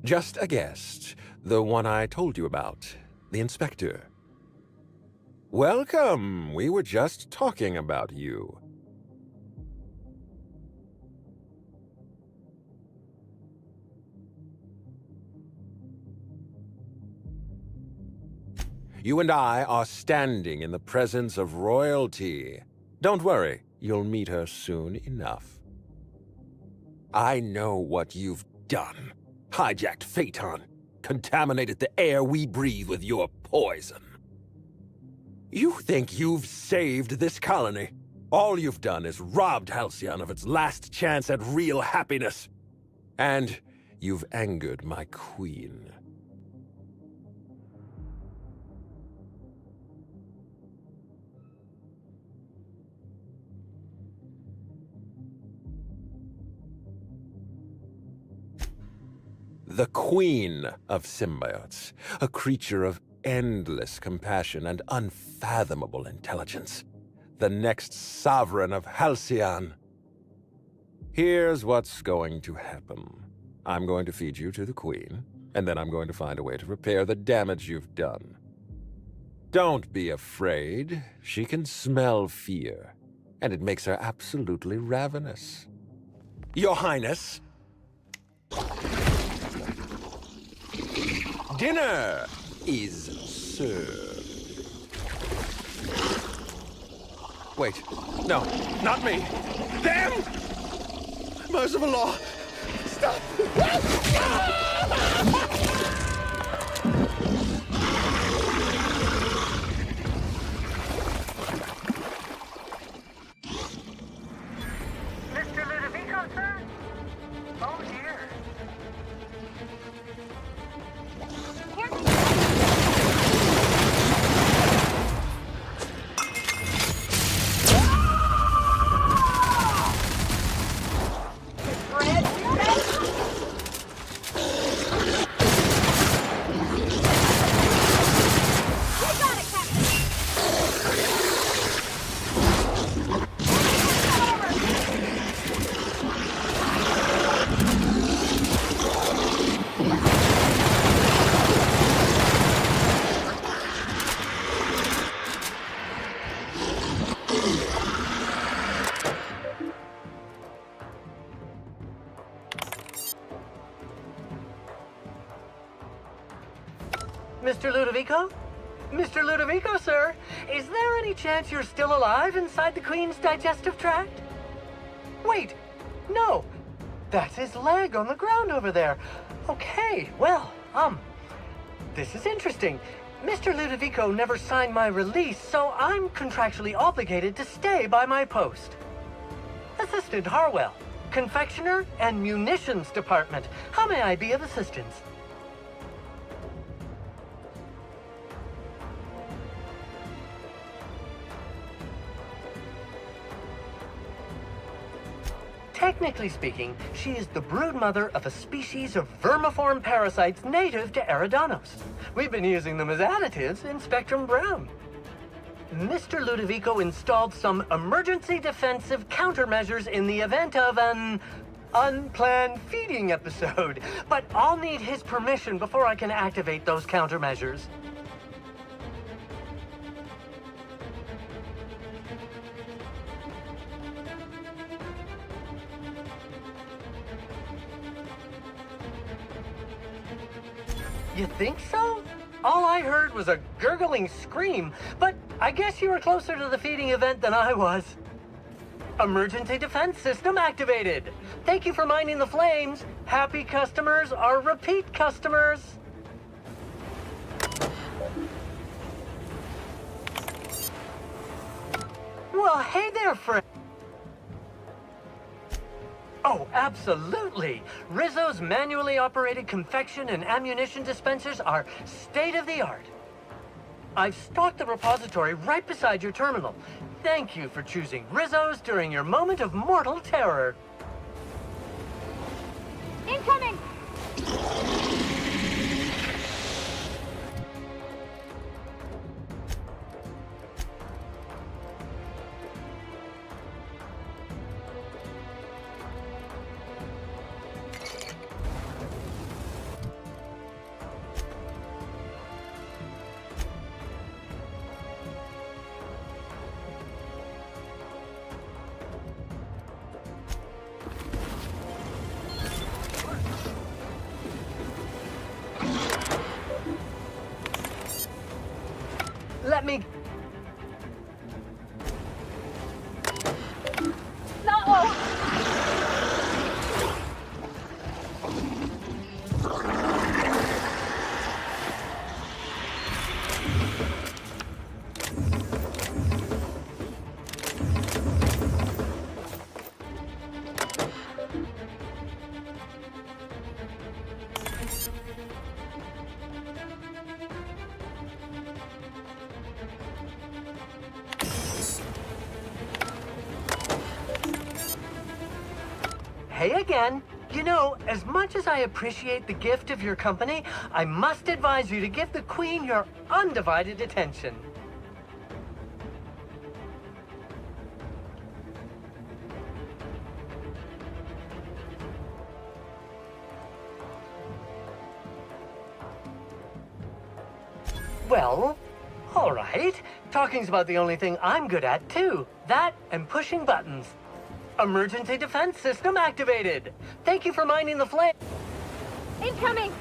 Just a guest. The one I told you about. The inspector. Welcome. We were just talking about you. You and I are standing in the presence of royalty. Don't worry. You'll meet her soon enough. I know what you've done. Hijacked Phaeton. Contaminated the air we breathe with your poison. You think you've saved this colony? All you've done is robbed Halcyon of its last chance at real happiness. And you've angered my queen. The queen of symbiotes, a creature of endless compassion and unfathomable intelligence. The next sovereign of Halcyon. Here's what's going to happen. I'm going to feed you to the queen, and then I'm going to find a way to repair the damage you've done. Don't be afraid. She can smell fear, and it makes her absolutely ravenous. Your Highness, dinner is served. Wait, no, not me. Damn! Merciful law, stop! Mr. Ludovico, sir? Oh, dear. Mr. Ludovico? Mr. Ludovico, sir, is there any chance you're still alive inside the Queen's digestive tract? Wait, no, that's his leg on the ground over there. Okay, well, this is interesting. Mr. Ludovico never signed my release, so I'm contractually obligated to stay by my post. Assistant Harwell, Confectioner and Munitions Department. How may I be of assistance? Technically speaking, she is the broodmother of a species of vermiform parasites native to Eridanos. We've been using them as additives in Spectrum Brown. Mr. Ludovico installed some emergency defensive countermeasures in the event of an unplanned feeding episode, but I'll need his permission before I can activate those countermeasures. You think so? All I heard was a gurgling scream, but I guess you were closer to the feeding event than I was. Emergency defense system activated. Thank you for minding the flames. Happy customers are repeat customers. Well, hey there, friend. Oh, absolutely. Rizzo's manually operated confection and ammunition dispensers are state-of-the-art. I've stocked the repository right beside your terminal. Thank you for choosing Rizzo's during your moment of mortal terror. Incoming! Let me... No! Hey again. You know, as much as I appreciate the gift of your company, I must advise you to give the Queen your undivided attention. Well, all right. Talking's about the only thing I'm good at, too. That and pushing buttons. Emergency defense system activated. Thank you for minding the flame. Incoming!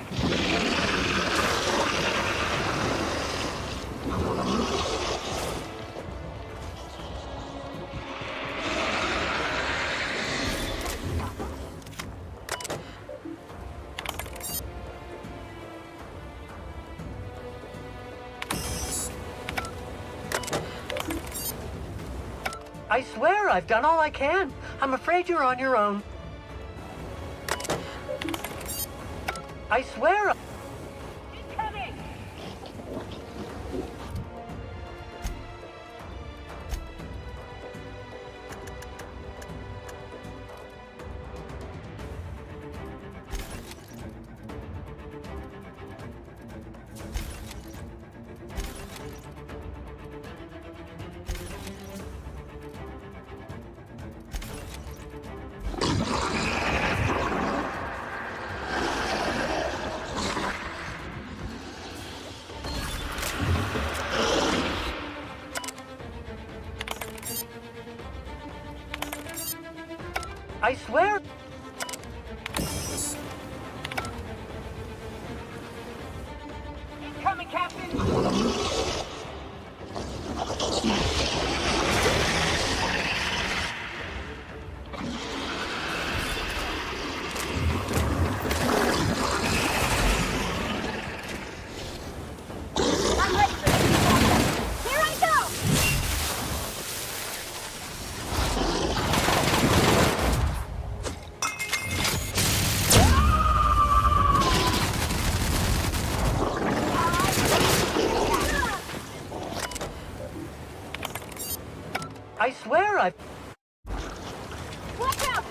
I swear I've done all I can. I'm afraid you're on your own. I swear... Incoming! I swear... Incoming, Captain! I'm ready for this. Here I go! I swear I've... Watch out!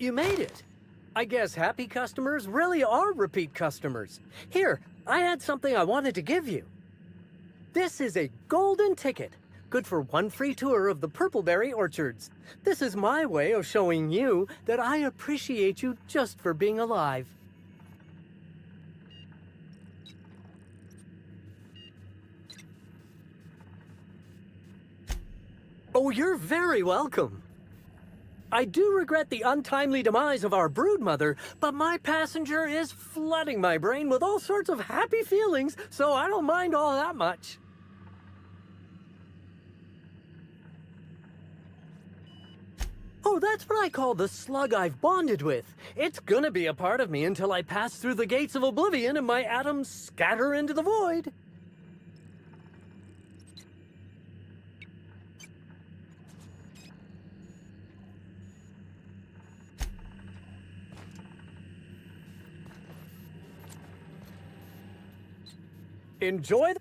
You made it. I guess happy customers really are repeat customers. Here, I had something I wanted to give you. This is a golden ticket, good for one free tour of the Purpleberry Orchards. This is my way of showing you that I appreciate you just for being alive. Oh, you're very welcome. I do regret the untimely demise of our broodmother, but my passenger is flooding my brain with all sorts of happy feelings, so I don't mind all that much. Oh, that's what I call the slug I've bonded with. It's gonna be a part of me until I pass through the gates of oblivion and my atoms scatter into the void. Enjoy the...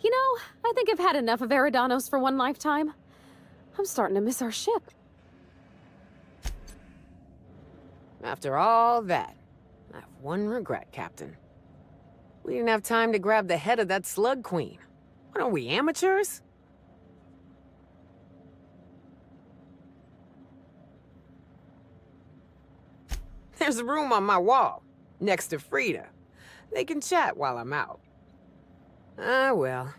You know, I think I've had enough of Eridanos for one lifetime. I'm starting to miss our ship. After all that, I have one regret, Captain. We didn't have time to grab the head of that slug queen. What are we, amateurs? There's a room on my wall, next to Frida. They can chat while I'm out. Ah, well.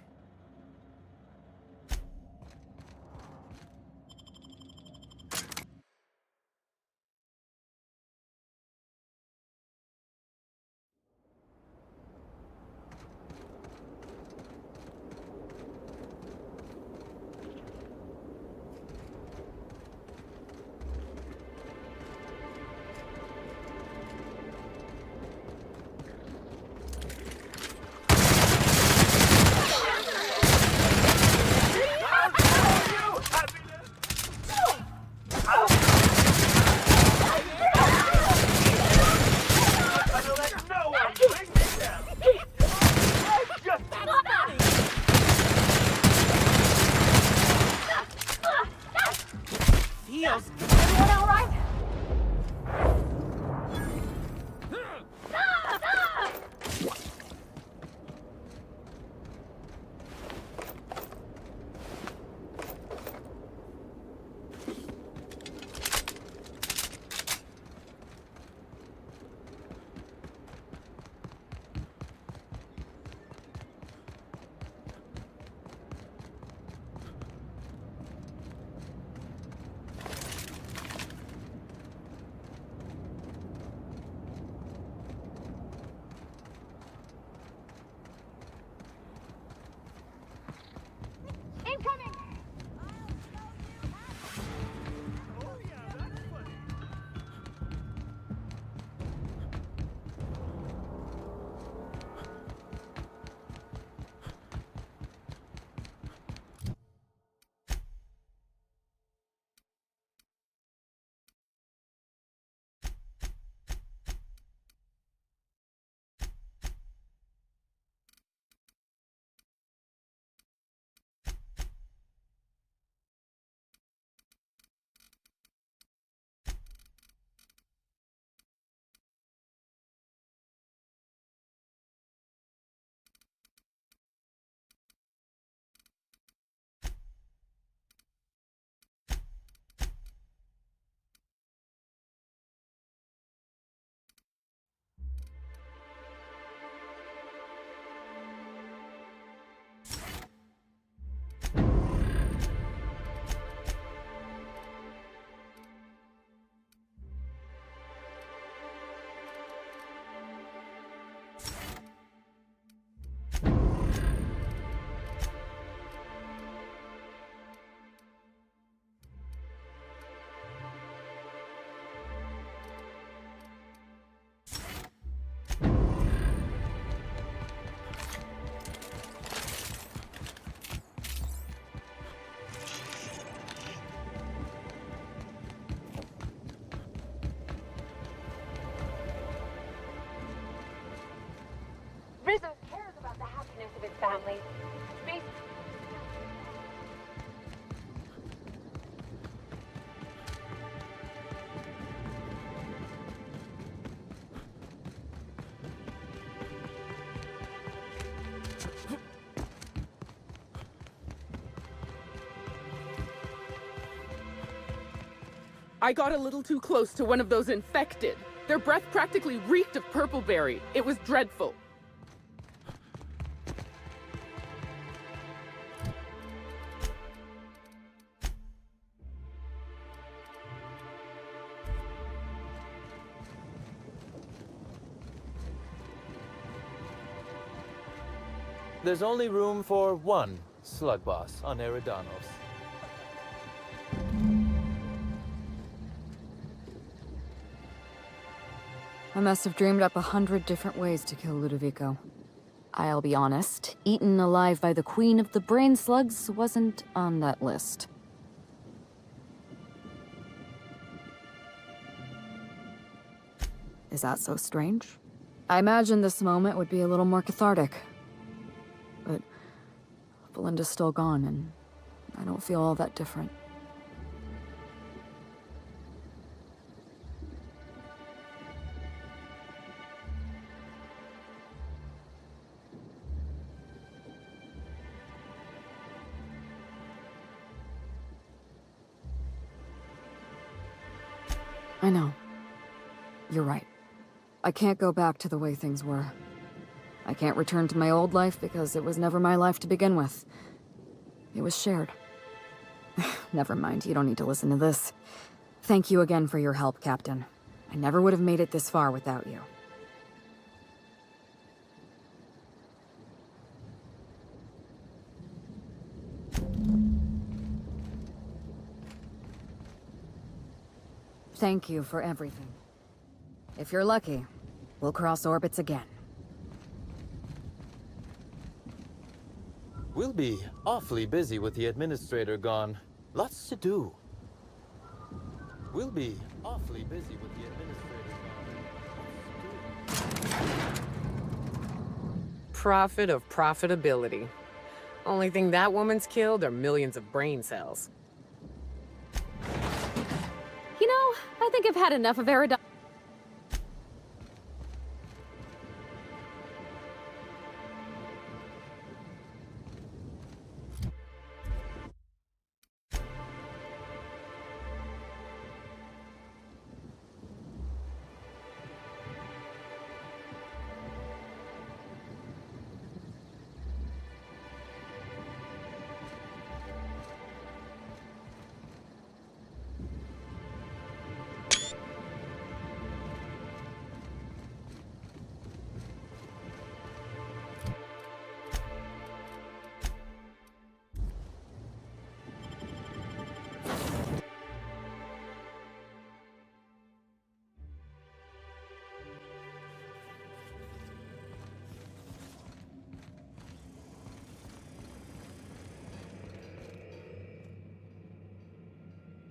family. Be I got a little too close to one of those infected. Their breath practically reeked of purpleberry. It was dreadful. There's only room for one slug boss on Eridanos. I must have dreamed up 100 different ways to kill Ludovico. I'll be honest, eaten alive by the queen of the brain slugs wasn't on that list. Is that so strange? I imagined this moment would be a little more cathartic. But Belinda's still gone, and I don't feel all that different. I know. You're right. I can't go back to the way things were. I can't return to my old life because it was never my life to begin with. It was shared. Never mind, you don't need to listen to this. Thank you again for your help, Captain. I never would have made it this far without you. Thank you for everything. If you're lucky, we'll cross orbits again. We'll be awfully busy with the administrator gone. Lots to do. We'll be awfully busy with the administrator gone. Profit of profitability. Only thing that woman's killed are millions of brain cells. You know, I think I've had enough of Eridanos.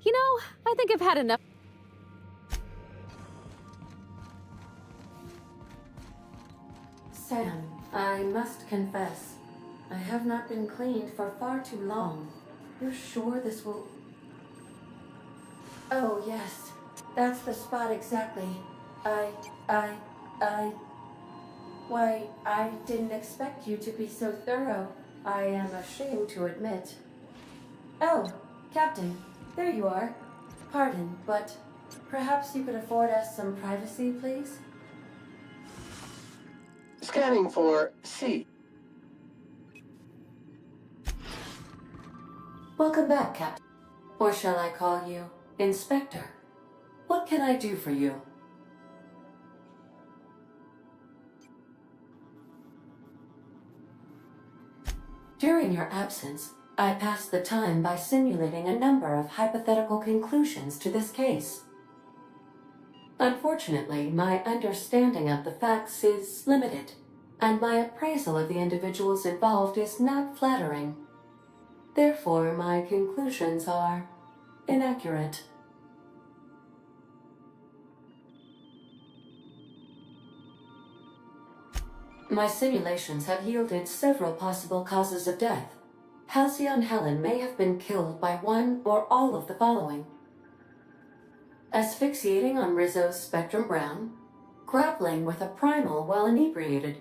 You know, I think I've had enough. Sam, I must confess, I have not been cleaned for far too long. You're sure this will... Oh, yes. That's the spot exactly. Why, I didn't expect you to be so thorough. I am ashamed to admit. Oh, Captain, there you are. Pardon, but perhaps you could afford us some privacy, please? Scanning for C. Welcome back, Captain. Or shall I call you Inspector? What can I do for you? During your absence, I passed the time by simulating a number of hypothetical conclusions to this case. Unfortunately, my understanding of the facts is limited, and my appraisal of the individuals involved is not flattering. Therefore, my conclusions are inaccurate. My simulations have yielded several possible causes of death. Halcyon Helen may have been killed by one or all of the following: asphyxiating on Rizzo's Spectrum Brown, grappling with a primal while inebriated,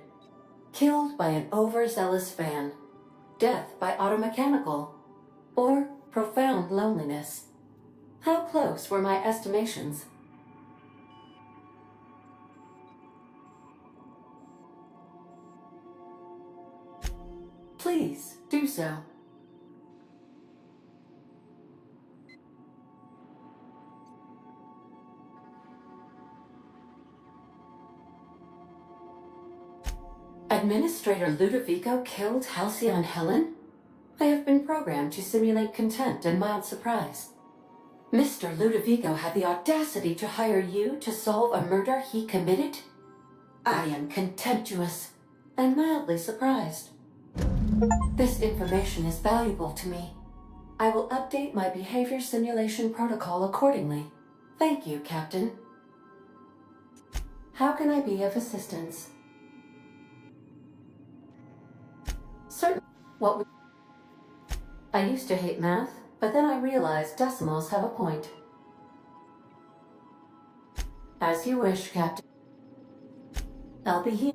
killed by an overzealous fan, death by automechanical, or profound loneliness. How close were my estimations? Please do so. Administrator Ludovico killed Halcyon Helen? I have been programmed to simulate contempt and mild surprise. Mr. Ludovico had the audacity to hire you to solve a murder he committed? I am contemptuous and mildly surprised. This information is valuable to me. I will update my behavior simulation protocol accordingly. Thank you, Captain. How can I be of assistance? Certain. I used to hate math, but then I realized decimals have a point. As you wish, Captain. I'll be here.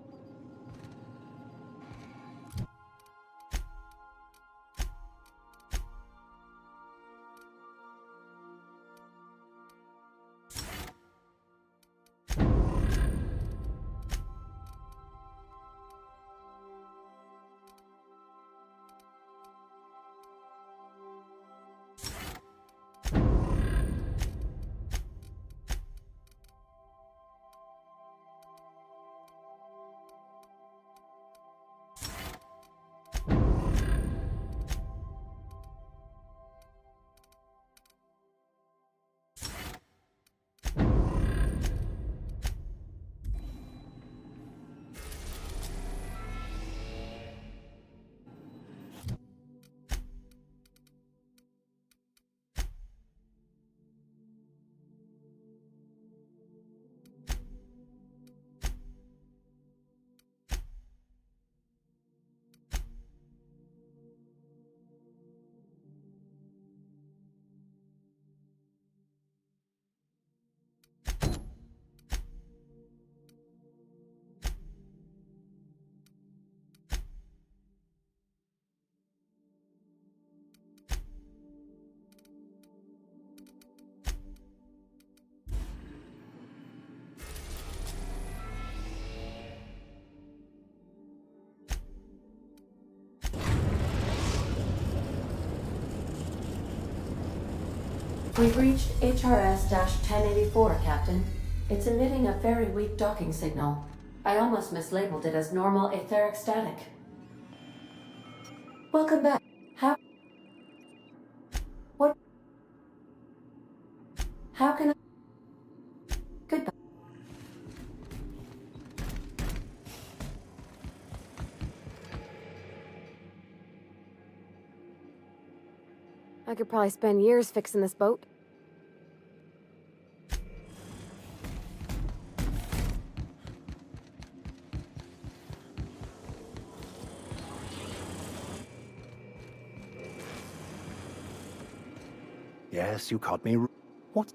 We've reached HRS-1084, Captain. It's emitting a very weak docking signal. I almost mislabeled it as normal etheric static. Welcome back. How can I... Goodbye. I could probably spend years fixing this boat. Yes, you caught me. What?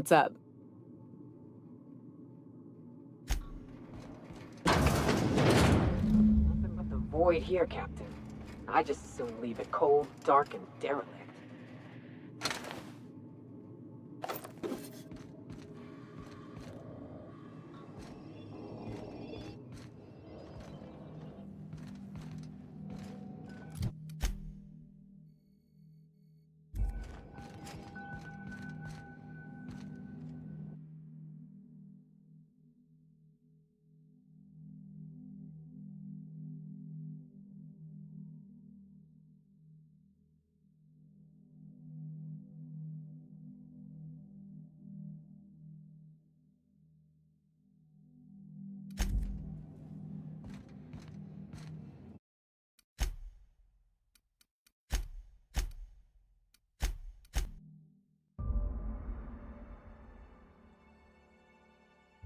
What's up? Nothing but the void here, Captain. I just as soon leave it cold, dark, and derelict.